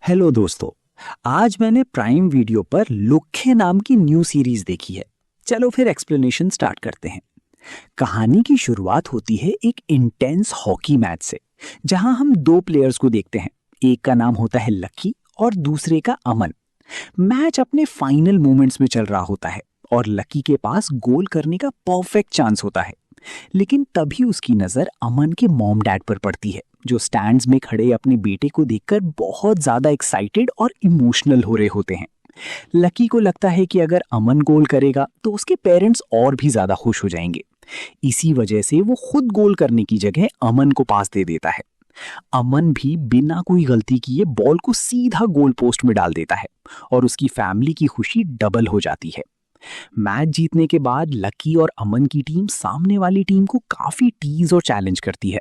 Hello दोस्तों। आज मैंने प्राइम वीडियो पर लुक्खे नाम की न्यू सीरीज देखी है। चलो फिर एक्सप्लेनेशन स्टार्ट करते हैं। कहानी की शुरुआत होती है एक इंटेंस हॉकी मैच से, जहां हम दो प्लेयर्स को देखते हैं। एक का नाम होता है लकी और दूसरे का अमन। मैच अपने फाइनल मोमेंट्स में चल रहा होता है और लकी के पास गोल करने का परफेक्ट चांस होता है। लेकिन तभी उसकी नजर अमन के मॉम डैड पर पड़ती है, जो स्टैंड्स में खड़े अपने बेटे को देखकर बहुत ज्यादा एक्साइटेड और इमोशनल हो रहे होते हैं। लकी को लगता है कि अगर अमन गोल करेगा तो उसके पेरेंट्स और भी ज्यादा खुश हो जाएंगे। इसी वजह से वो खुद गोल करने की जगह अमन को पास दे देता है। अमन भी बिना कोई गलती किए बॉल को सीधा गोल पोस्ट में डाल देता है और उसकी फैमिली की खुशी डबल हो जाती है। मैच जीतने के बाद लकी और अमन की टीम सामने वाली टीम को काफी टीज और चैलेंज करती है,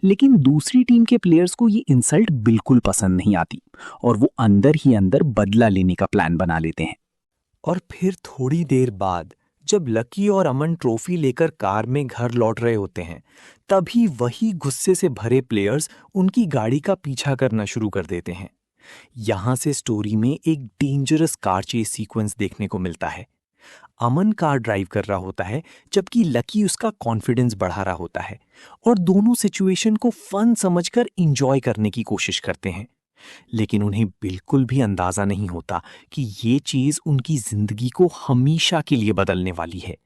लेकिन दूसरी टीम के प्लेयर्स को ये इंसल्ट बिल्कुल पसंद नहीं आती और वो अंदर ही अंदर बदला लेने का प्लान बना लेते हैं। और फिर थोड़ी देर बाद जब लकी और अमन ट्रॉफी लेकर कार में घर लौट रहे होते हैं, तभी वही गुस्से से भरे प्लेयर्स उनकी गाड़ी का पीछा करना शुरू कर देते हैं। यहां से स्टोरी में एक डेंजरस कार चेस सीक्वेंस देखने को मिलता है। अमन कार ड्राइव कर रहा होता है जबकि लकी उसका कॉन्फिडेंस बढ़ा रहा होता है और दोनों सिचुएशन को फन समझकर एंजॉय करने की कोशिश करते हैं। लेकिन उन्हें बिल्कुल भी अंदाजा नहीं होता कि ये चीज उनकी जिंदगी को हमेशा के लिए बदलने वाली है।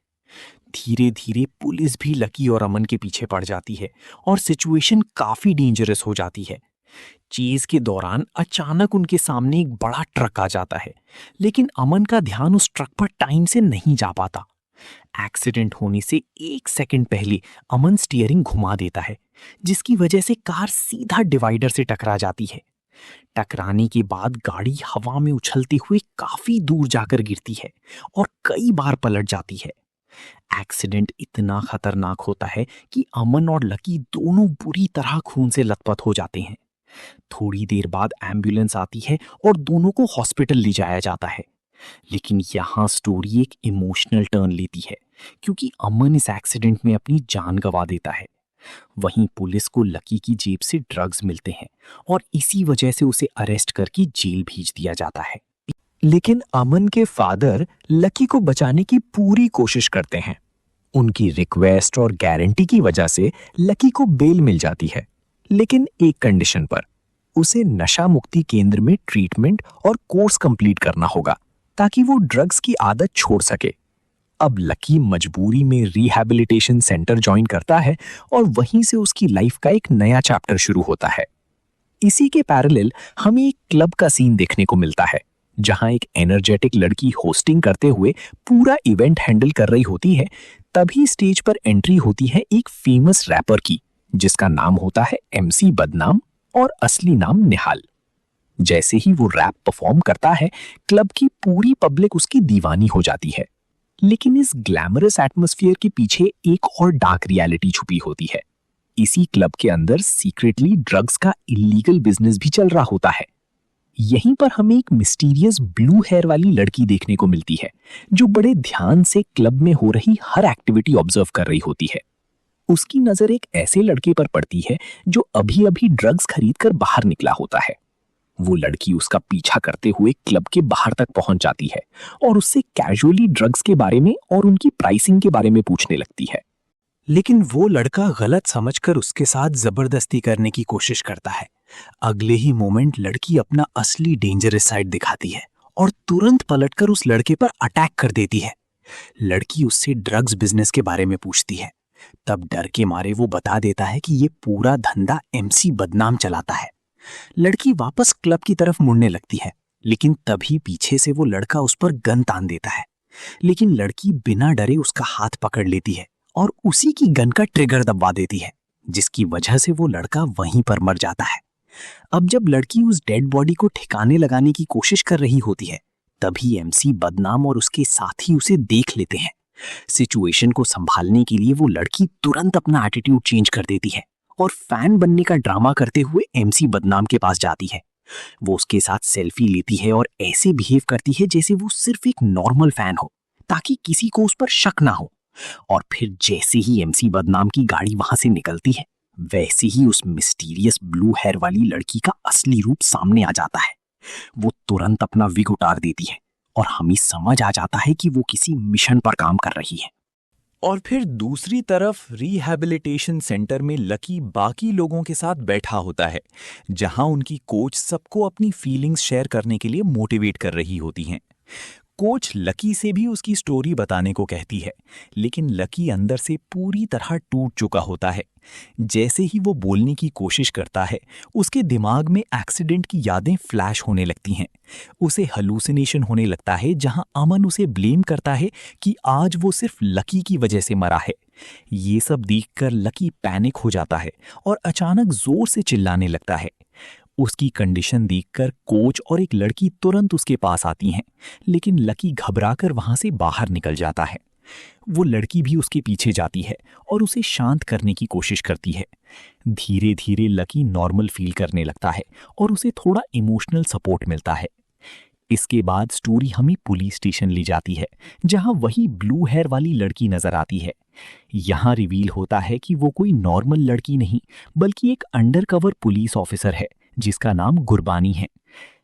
धीरे धीरे पुलिस भी लकी और अमन के पीछे पड़ जाती है और सिचुएशन काफी डेंजरस हो जाती है। चेज के दौरान अचानक उनके सामने एक बड़ा ट्रक आ जाता है, लेकिन अमन का ध्यान उस ट्रक पर टाइम से नहीं जा पाता। एक्सीडेंट होने से एक सेकंड पहले अमन स्टीयरिंग घुमा देता है, जिसकी वजह से कार सीधा डिवाइडर से टकरा जाती है। टकराने के बाद गाड़ी हवा में उछलते हुए काफी दूर जाकर गिरती है और कई बार पलट जाती है। एक्सीडेंट इतना खतरनाक होता है कि अमन और लकी दोनों बुरी तरह खून से लथपथ हो जाते हैं। थोड़ी देर बाद एम्बुलेंस आती है और दोनों को हॉस्पिटल ले जाया जाता है। लेकिन यहाँ स्टोरी एक इमोशनल टर्न लेती है, क्योंकि अमन इस एक्सीडेंट में अपनी जान गंवा देता है। वहीं पुलिस को लकी की जेब से ड्रग्स मिलते हैं और इसी वजह से उसे अरेस्ट करके जेल भेज दिया जाता है। लेकिन अमन के फादर लकी को बचाने की पूरी कोशिश करते हैं। उनकी रिक्वेस्ट और गारंटी की वजह से लकी को बेल मिल जाती है, लेकिन एक कंडीशन पर। उसे नशा मुक्ति केंद्र में ट्रीटमेंट और कोर्स कंप्लीट करना होगा ताकि वो ड्रग्स की आदत छोड़ सके। अब लकी मजबूरी में रिहैबिलिटेशन सेंटर ज्वाइन करता है और वहीं से उसकी लाइफ का एक नया चैप्टर शुरू होता है। इसी के पैरेलल हमें एक क्लब का सीन देखने को मिलता है, जहां एक एनर्जेटिक लड़की होस्टिंग करते हुए पूरा इवेंट हैंडल कर रही होती है। तभी स्टेज पर एंट्री होती है एक फेमस रैपर की, जिसका नाम होता है एमसी बदनाम और असली नाम निहाल। जैसे ही वो रैप परफॉर्म करता है, क्लब की पूरी पब्लिक उसकी दीवानी हो जाती है। लेकिन इस ग्लैमरस एटमॉस्फेयर के पीछे एक और डार्क रियलिटी छुपी होती है। इसी क्लब के अंदर सीक्रेटली ड्रग्स का इलीगल बिजनेस भी चल रहा होता है। यहीं पर हमें एक मिस्टीरियस ब्लू हेयर वाली लड़की देखने को मिलती है, जो बड़े ध्यान से क्लब में हो रही हर एक्टिविटी ऑब्जर्व कर रही होती है। उसकी नजर एक ऐसे लड़के पर पड़ती है जो अभी अभी ड्रग्स खरीद कर बाहर निकला होता है। वो लड़की उसका पीछा करते हुए क्लब के बाहर तक पहुंच जाती है और उससे कैजुअली ड्रग्स के बारे में और उनकी प्राइसिंग के बारे में पूछने लगती है। लेकिन वो लड़का गलत समझकर उसके साथ जबरदस्ती करने की कोशिश करता है। अगले ही मोमेंट लड़की अपना असली डेंजरस साइड दिखाती है और तुरंत पलटकर उस लड़के पर अटैक कर देती है। लड़की उससे ड्रग्स बिजनेस के बारे में पूछती है। तब डर के मारे वो बता देता है कि ये पूरा धंधा एमसी बदनाम चलाता है। लड़की वापस क्लब की तरफ मुड़ने लगती है, लेकिन तभी पीछे से वो लड़का उस पर गन तान देता है। लेकिन लड़की बिना डरे उसका हाथ पकड़ लेती है और उसी की गन का ट्रिगर दबा देती है, जिसकी वजह से वो लड़का वहीं पर मर जाता है। अब जब लड़की उस डेड बॉडी को ठिकाने लगाने की कोशिश कर रही होती है, तभी एमसी बदनाम और उसके साथी उसे देख लेते हैं। सिचुएशन को संभालने के लिए वो लड़की तुरंत अपना एटीट्यूड चेंज कर देती है और फैन बनने का ड्रामा करते हुए एमसी बदनाम के पास जाती है। वो उसके साथ सेल्फी लेती है और ऐसे बिहेव करती है जैसे वो सिर्फ एक नॉर्मल फैन हो, ताकि किसी को उस पर शक ना हो। और फिर जैसे ही एमसी बदनाम की गाड़ी वहां से निकलती है, वैसे ही उस मिस्टीरियस ब्लू हेयर वाली लड़की का असली रूप सामने आ जाता है। वो तुरंत अपना विग उतार देती है और हमें समझ आ जाता है कि वो किसी मिशन पर काम कर रही है। और फिर दूसरी तरफ रिहैबिलिटेशन सेंटर में लकी बाकी लोगों के साथ बैठा होता है, जहां उनकी कोच सबको अपनी फीलिंग्स शेयर करने के लिए मोटिवेट कर रही होती हैं। कोच लकी से भी उसकी स्टोरी बताने को कहती है, लेकिन लकी अंदर से पूरी तरह टूट चुका होता है। जैसे ही वो बोलने की कोशिश करता है, उसके दिमाग में एक्सीडेंट की यादें फ्लैश होने लगती हैं। उसे हलूसिनेशन होने लगता है, जहां अमन उसे ब्लेम करता है कि आज वो सिर्फ लकी की वजह से मरा है। ये सब देखकर लकी पैनिक हो जाता है और अचानक जोर से चिल्लाने लगता है। उसकी कंडीशन देखकर कोच और एक लड़की तुरंत उसके पास आती हैं, लेकिन लकी घबराकर वहां से बाहर निकल जाता है। वो लड़की भी उसके पीछे जाती है और उसे शांत करने की कोशिश करती है। धीरे धीरे लकी नॉर्मल फील करने लगता है और उसे थोड़ा इमोशनल सपोर्ट मिलता है। इसके बाद स्टोरी हमें पुलिस स्टेशन ले जाती है, जहां वही ब्लू हेयर वाली लड़की नजर आती है। यहां रिवील होता है कि वो कोई नॉर्मल लड़की नहीं, बल्कि एक अंडरकवर पुलिस ऑफिसर है जिसका नाम गुरबानी है।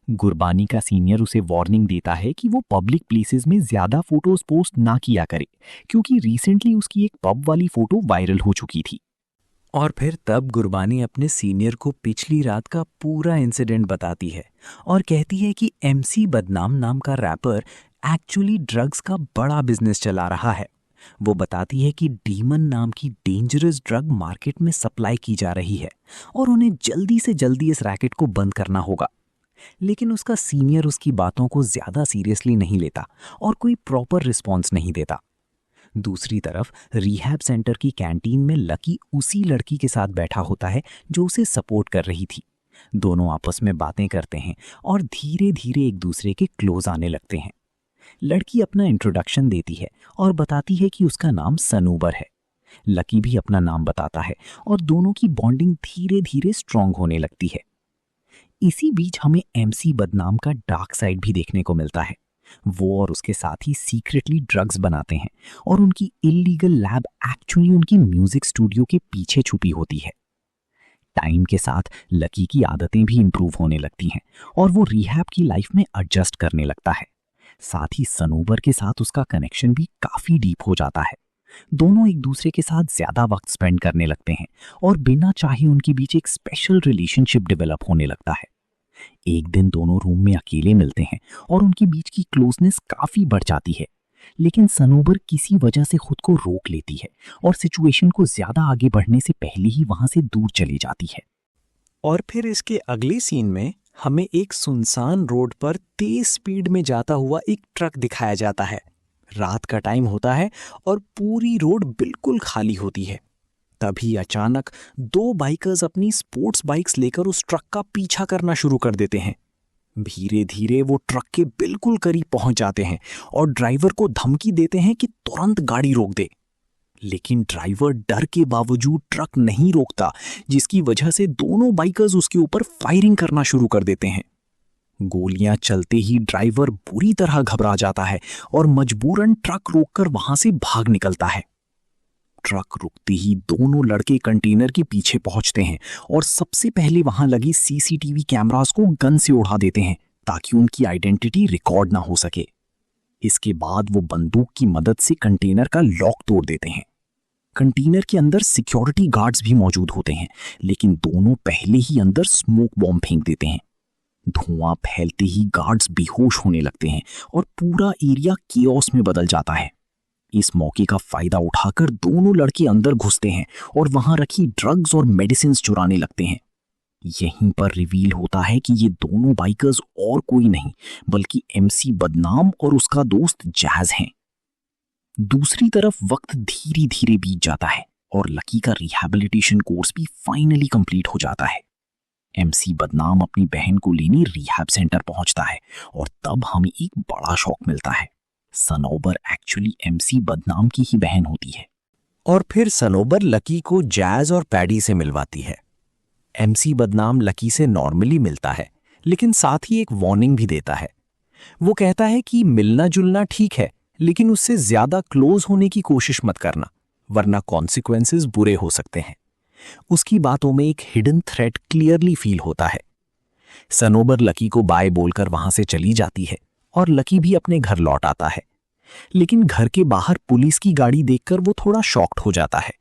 गुरबानी का सीनियर उसे वार्निंग देता है कि वो पब्लिक प्लेसेस में ज्यादा फोटोज पोस्ट ना किया करे, क्योंकि रिसेंटली उसकी एक पब वाली फोटो वायरल हो चुकी थी। और फिर तब गुरबानी अपने सीनियर को पिछली रात का पूरा इंसिडेंट बताती है और कहती है कि MC बदनाम नाम का रैपर एक्चुअली ड्रग्स का बड़ा बिजनेस चला रहा है। वो बताती है कि डीमन नाम की डेंजरस ड्रग मार्केट में सप्लाई की जा रही है और उन्हें जल्दी से जल्दी इस रैकेट को बंद करना होगा। लेकिन उसका सीनियर उसकी बातों को ज्यादा सीरियसली नहीं लेता और कोई प्रॉपर रिस्पॉन्स नहीं देता। दूसरी तरफ रिहैब सेंटर की कैंटीन में लकी उसी लड़की के साथ बैठा होता है जो उसे सपोर्ट कर रही थी। दोनों आपस में बातें करते हैं और धीरे धीरे एक दूसरे के क्लोज आने लगते हैं। लड़की अपना इंट्रोडक्शन देती है और बताती है कि उसका नाम सनूबर है। लकी भी अपना नाम बताता है और दोनों की बॉन्डिंग धीरे धीरे स्ट्रांग होने लगती है। इसी बीच हमें MC बदनाम का डार्क साइड भी देखने को मिलता है। वो और उसके साथ ही सीक्रेटली ड्रग्स बनाते हैं और उनकी इल्लीगल लैब एक्चुअली उनकी म्यूजिक स्टूडियो के पीछे छुपी होती है। टाइम के साथ लकी की आदतें भी इंप्रूव होने लगती हैं और वो रिहैब की लाइफ में एडजस्ट करने लगता है। साथ ही सनूबर के साथ उसका कनेक्शन भी काफी डीप हो जाता है। दोनों एक दूसरे के साथ ज्यादा वक्त स्पेंड करने लगते हैं और बिना चाहे उनके बीच एक स्पेशल रिलेशनशिप डेवलप होने लगता है। एक दिन दोनों रूम में अकेले मिलते हैं और उनके बीच की क्लोजनेस काफी बढ़ जाती है, लेकिन सनूबर किसी वजह से खुद को रोक लेती है और सिचुएशन को ज्यादा आगे बढ़ने से पहले ही वहां से दूर चली जाती है। और फिर इसके अगले सीन में हमें एक सुनसान रोड पर तेज स्पीड में जाता हुआ एक ट्रक दिखाया जाता है। रात का टाइम होता है और पूरी रोड बिल्कुल खाली होती है। तभी अचानक दो बाइकर्स अपनी स्पोर्ट्स बाइक्स लेकर उस ट्रक का पीछा करना शुरू कर देते हैं। धीरे धीरे वो ट्रक के बिल्कुल करीब पहुंच जाते हैं और ड्राइवर को धमकी देते हैं कि तुरंत गाड़ी रोक दे। लेकिन ड्राइवर डर के बावजूद ट्रक नहीं रोकता, जिसकी वजह से दोनों बाइकर्स उसके ऊपर फायरिंग करना शुरू कर देते हैं। गोलियां चलते ही ड्राइवर बुरी तरह घबरा जाता है और मजबूरन ट्रक रोककर वहां से भाग निकलता है। ट्रक रुकते ही दोनों लड़के कंटेनर के पीछे पहुंचते हैं और सबसे पहले वहां लगी CCTV कैमरास को गन से उड़ा देते हैं ताकि उनकी आइडेंटिटी रिकॉर्ड ना हो सके। इसके बाद वो बंदूक की मदद से कंटेनर का लॉक तोड़ देते हैं। कंटेनर के अंदर सिक्योरिटी गार्ड्स भी मौजूद होते हैं, लेकिन दोनों पहले ही अंदर स्मोक बॉम्ब फेंक देते हैं। धुआं फैलते ही गार्ड्स बेहोश होने लगते हैं और पूरा एरिया केओस में बदल जाता है। इस मौके का फायदा उठाकर दोनों लड़के अंदर घुसते हैं और वहां रखी ड्रग्स और मेडिसिन चुराने लगते हैं। यहीं पर रिवील होता है कि ये दोनों बाइकर्स और कोई नहीं बल्कि MC बदनाम और उसका दोस्त जैज हैं। दूसरी तरफ वक्त धीरे धीरे बीत जाता है और लकी का रिहैबिलिटेशन कोर्स भी फाइनली कंप्लीट हो जाता है। MC बदनाम अपनी बहन को लेने रिहैब सेंटर पहुंचता है और तब हमें एक बड़ा शॉक मिलता है। सनोबर एक्चुअली MC बदनाम की ही बहन होती है। और फिर सनोबर लकी को जैज और पैडी से मिलवाती है। MC बदनाम लकी से नॉर्मली मिलता है, लेकिन साथ ही एक वार्निंग भी देता है। वो कहता है कि मिलना जुलना ठीक है, लेकिन उससे ज्यादा क्लोज होने की कोशिश मत करना, वरना कॉन्सिक्वेंसेस बुरे हो सकते हैं। उसकी बातों में एक हिडन थ्रेट क्लियरली फील होता है। सनोबर लकी को बाय बोलकर वहां से चली जाती है और लकी भी अपने घर लौट आता है। लेकिन घर के बाहर पुलिस की गाड़ी देखकर वो थोड़ा शॉक्ड हो जाता है।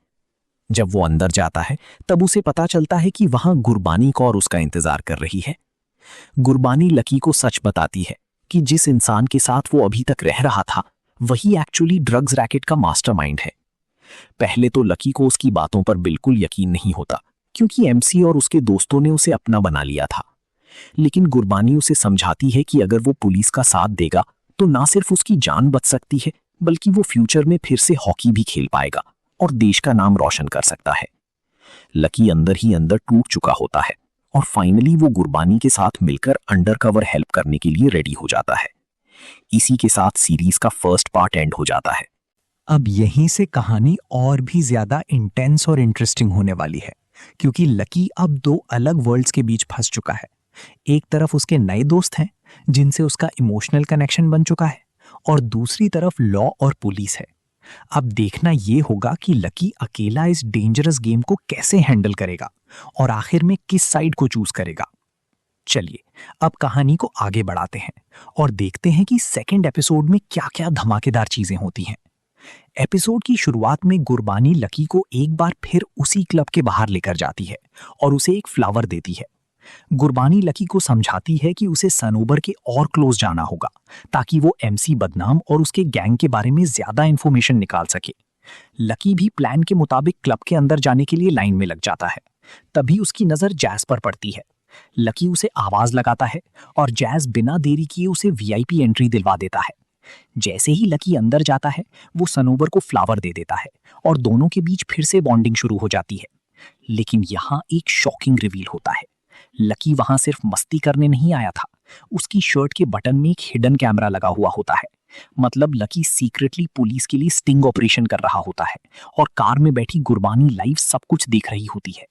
जब वो अंदर जाता है तब उसे पता चलता है कि वहां गुरबानी कौर उसका इंतजार कर रही है। गुरबानी लकी को सच बताती है कि जिस इंसान के साथ वो अभी तक रह रहा था वही एक्चुअली ड्रग्स रैकेट का मास्टरमाइंड है। पहले तो लकी को उसकी बातों पर बिल्कुल यकीन नहीं होता, क्योंकि एमसी और उसके दोस्तों ने उसे अपना बना लिया था। लेकिन गुरबानी उसे समझाती है कि अगर वो पुलिस का साथ देगा तो ना सिर्फ उसकी जान बच सकती है, बल्कि वो फ्यूचर में फिर से हॉकी भी खेल पाएगा और देश का नाम रोशन कर सकता है। लकी अंदर ही अंदर टूट चुका होता है और फाइनली वो गुरबानी के साथ मिलकर अंडरकवर हेल्प करने के लिए रेडी हो जाता है। इसी के साथ सीरीज का फर्स्ट पार्ट एंड हो जाता है। अब यहीं से कहानी और भी ज्यादा इंटेंस और इंटरेस्टिंग होने वाली है, क्योंकि लकी अब दो अलग वर्ल्ड्स के बीच फंस चुका है। एक तरफ उसके नए दोस्त हैं जिनसे उसका इमोशनल कनेक्शन बन चुका है, और दूसरी तरफ लॉ और पुलिस है। अब देखना यह होगा कि लकी अकेला इस डेंजरस गेम को कैसे हैंडल करेगा और आखिर में किस साइड को चूज करेगा। चलिए अब कहानी को आगे बढ़ाते हैं और देखते हैं कि सेकंड एपिसोड में क्या-क्या धमाकेदार चीजें होती हैं। एपिसोड की शुरुआत में गुरबानी लकी को एक बार फिर उसी क्लब के बाहर लेकर जाती है और उसे एक फ्लावर देती है। गुरबानी लकी को समझाती है कि उसे सनोबर के और क्लोज जाना होगा ताकि वो एमसी बदनाम और उसके गैंग के बारे में ज्यादा इंफॉर्मेशन निकाल सके। लकी भी प्लान के मुताबिक क्लब के अंदर जाने के लिए लाइन में लग जाता है। तभी उसकी नजर जैज पर पड़ती है। लकी उसे आवाज लगाता है और जैज बिना देरी किए उसे वीआईपी एंट्री दिलवा देता है। जैसे ही लकी अंदर जाता है वो सनोबर को फ्लावर दे देता है और दोनों के बीच फिर से बॉन्डिंग शुरू हो जाती है। लेकिन यहाँ एक शॉकिंग रिवील होता है। लकी वहां सिर्फ मस्ती करने नहीं आया था, उसकी शर्ट के बटन में एक हिडन कैमरा लगा हुआ होता है। मतलब लकी सीक्रेटली पुलिस के लिए स्टिंग ऑपरेशन कर रहा होता है और कार में बैठी गुरबानी लाइव सब कुछ देख रही होती है।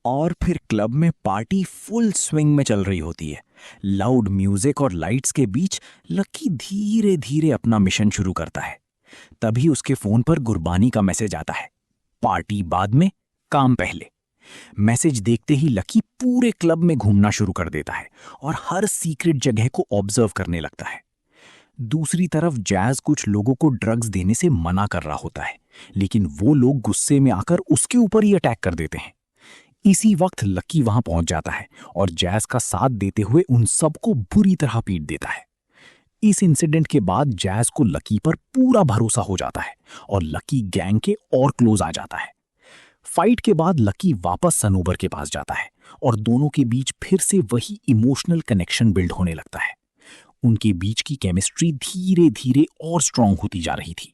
और फिर क्लब में पार्टी फुल स्विंग में चल रही होती है। लाउड म्यूजिक और लाइट्स के बीच लकी धीरे धीरे अपना मिशन शुरू करता है। तभी उसके फोन पर गुरबानी का मैसेज आता है, पार्टी बाद में, काम पहले। मैसेज देखते ही लकी पूरे क्लब में घूमना शुरू कर देता है और हर सीक्रेट जगह को ऑब्जर्व करने लगता है। दूसरी तरफ जैज कुछ लोगों को ड्रग्स देने से मना कर रहा होता है, लेकिन वो लोग गुस्से में आकर उसके ऊपर ही अटैक कर देते हैं। इसी वक्त लकी वहां पहुंच जाता है और जैज का साथ देते हुए उन सबको बुरी तरह पीट देता है। इस इंसिडेंट के बाद जैज को लकी पर पूरा भरोसा हो जाता है और लकी गैंग के और क्लोज आ जाता है। फाइट के बाद लकी वापस सनोबर के पास जाता है और दोनों के बीच फिर से वही इमोशनल कनेक्शन बिल्ड होने लगता है। उनके बीच की केमिस्ट्री धीरे धीरे और स्ट्रांग होती जा रही थी।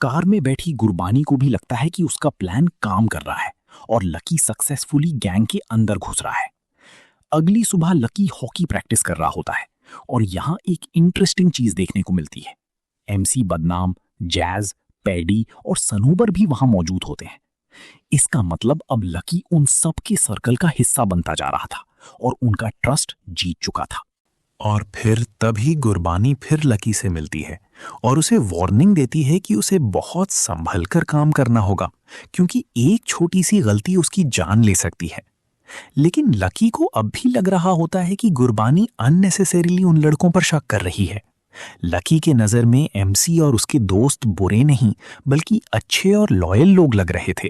कार में बैठी गुरबानी को भी लगता है कि उसका प्लान काम कर रहा है और लकी सक्सेसफुली गैंग के अंदर घुस रहा है। अगली सुबह लकी हॉकी प्रैक्टिस कर रहा होता है और यहां एक इंटरेस्टिंग चीज देखने को मिलती है। एमसी बदनाम, जैज, पैडी और सनोबर भी वहां मौजूद होते हैं। इसका मतलब अब लकी उन सब के सर्कल का हिस्सा बनता जा रहा था और उनका ट्रस्ट जीत चुका था। और फिर तभी गुरबानी फिर लकी से मिलती है और उसे वार्निंग देती है कि उसे बहुत संभल कर काम करना होगा, क्योंकि एक छोटी सी गलती उसकी जान ले सकती है। लेकिन लकी को अब भी लग रहा होता है कि गुरबानी अननेसेसरीली उन लड़कों पर शक कर रही है। लकी के नजर में एमसी और उसके दोस्त बुरे नहीं बल्कि अच्छे और लॉयल लोग लग रहे थे।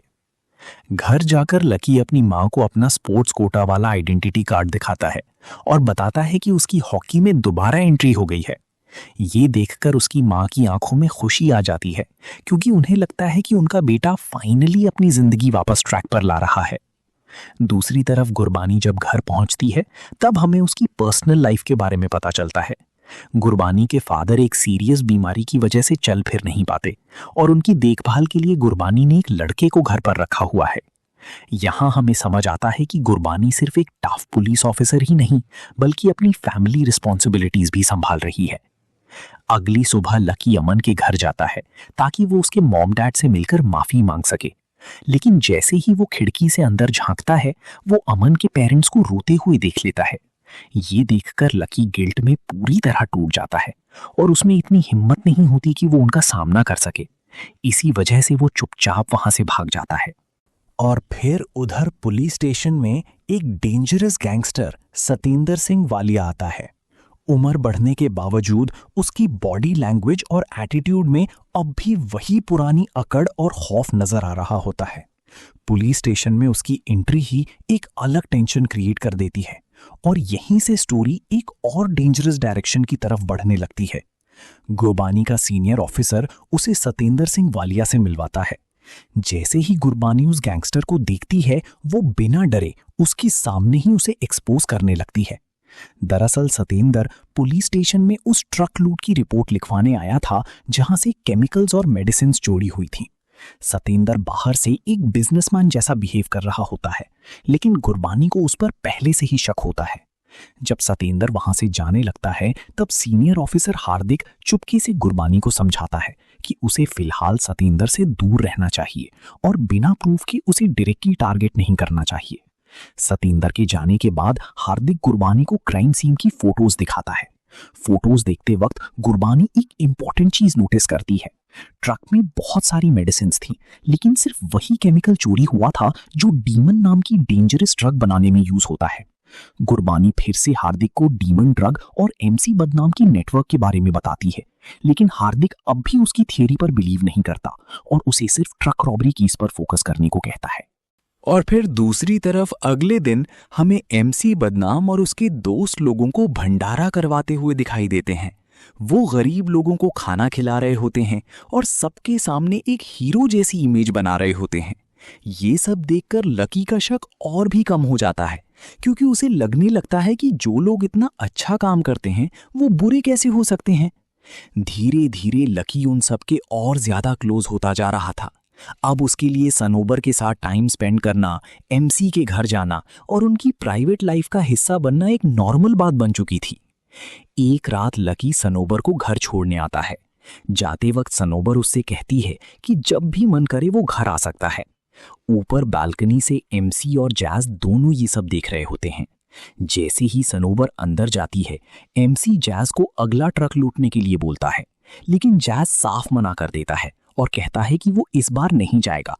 घर जाकर लकी अपनी माँ को अपना स्पोर्ट्स कोटा वाला आइडेंटिटी कार्ड दिखाता है और बताता है कि उसकी हॉकी में दोबारा एंट्री हो गई है। ये देखकर उसकी माँ की आंखों में खुशी आ जाती है, क्योंकि उन्हें लगता है कि उनका बेटा फाइनली अपनी जिंदगी वापस ट्रैक पर ला रहा है। दूसरी तरफ गुरबानी जब घर पहुंचती है तब हमें उसकी पर्सनल लाइफ के बारे में पता चलता है। गुरबानी के फादर एक सीरियस बीमारी की वजह से चल फिर नहीं पाते और उनकी देखभाल के लिए गुरबानी ने एक लड़के को घर पर रखा हुआ है। यहां हमें समझ आता है कि गुरबानी सिर्फ एक टफ पुलिस ऑफिसर ही नहीं बल्कि अपनी फैमिली रिस्पॉन्सिबिलिटीज भी संभाल रही है। अगली सुबह लकी अमन के घर जाता है ताकि वो उसके मॉम डैड से मिलकर माफी मांग सके, लेकिन जैसे ही वो खिड़की से अंदर झांकता है वो अमन के पेरेंट्स को रोते हुए देख लेता है। ये देखकर लकी गिल्ट में पूरी तरह टूट जाता है और उसमें इतनी हिम्मत नहीं होती कि वो उनका सामना कर सके। इसी वजह से वो चुपचाप वहां से भाग जाता है। और फिर उधर पुलिस स्टेशन में एक डेंजरस गैंगस्टर सतेंद्र सिंह वालिया आता है। उम्र बढ़ने के बावजूद उसकी बॉडी लैंग्वेज और एटीट्यूड में अब भी वही पुरानी अकड़ और खौफ नजर आ रहा होता है। पुलिस स्टेशन में उसकी एंट्री ही एक अलग टेंशन क्रिएट कर देती है और यहीं से स्टोरी एक और डेंजरस डायरेक्शन की तरफ बढ़ने लगती है। गुरबानी का सीनियर ऑफिसर उसे सतेंद्र सिंह वालिया से मिलवाता है। जैसे ही गुरबानी उस गैंगस्टर को देखती है, वो बिना डरे उसके सामने ही उसे एक्सपोज करने लगती है। दरअसल सतेंद्र पुलिस स्टेशन में उस ट्रक लूट की रिपोर्ट लिखवाने आया था जहां से केमिकल्स और मेडिसिन चोरी हुई थी। सतेंद्र बाहर से एक बिजनेसमैन जैसा बिहेव कर रहा होता है, लेकिन गुरबानी को उस पर पहले से ही शक होता है। जब सतेंद्र वहां से जाने लगता है, तब सीनियर ऑफिसर हार्दिक चुपके से गुरबानी को समझाता है कि उसे फिलहाल सतेंद्र से दूर रहना चाहिए और बिना प्रूफ के उसे डायरेक्टली टारगेट नहीं करना चाहिए। सतेंद्र के जाने के बाद हार्दिक गुरबानी को क्राइम सीन की फोटोज दिखाता है। फोटोज देखते वक्त गुरबानी एक इंपॉर्टेंट चीज नोटिस करती है। ट्रक में बहुत सारी मेडिसिन थी, लेकिन सिर्फ वही केमिकल चोरी हुआ था जो डीमन नाम की डेंजरस ड्रग बनाने में यूज होता है। गुरबानी फिर से हार्दिक को डीमन ड्रग और एमसी बदनाम की नेटवर्क के बारे में बताती है, लेकिन हार्दिक अब भी उसकी थियरी पर बिलीव नहीं करता और उसे सिर्फ ट्रक रॉबरी केस पर फोकस करने को कहता है। और फिर दूसरी तरफ अगले दिन हमें एमसी बदनाम और उसके दोस्त लोगों को भंडारा करवाते हुए दिखाई देते हैं। वो गरीब लोगों को खाना खिला रहे होते हैं और सबके सामने एक हीरो जैसी इमेज बना रहे होते हैं। ये सब देखकर लकी का शक और भी कम हो जाता है, क्योंकि उसे लगने लगता है कि जो लोग इतना अच्छा काम करते हैं वो बुरे कैसे हो सकते हैं। धीरे धीरे लकी उन सबके और ज्यादा क्लोज होता जा रहा था। अब उसके लिए सनोबर के साथ टाइम स्पेंड करना, एमसी के घर जाना और उनकी प्राइवेट लाइफ का हिस्सा बनना एक नॉर्मल बात बन चुकी थी। एक रात लकी सनोबर को घर छोड़ने आता है। जाते वक्त सनोबर उससे कहती है कि जब भी मन करे वो घर आ सकता है। ऊपर बालकनी से एमसी और जैज दोनों ये सब देख रहे होते हैं। जैसे ही सनोबर अंदर जाती है, एमसी जैज को अगला ट्रक लूटने के लिए बोलता है, लेकिन जैज साफ मना कर देता है और कहता है कि वो इस बार नहीं जाएगा।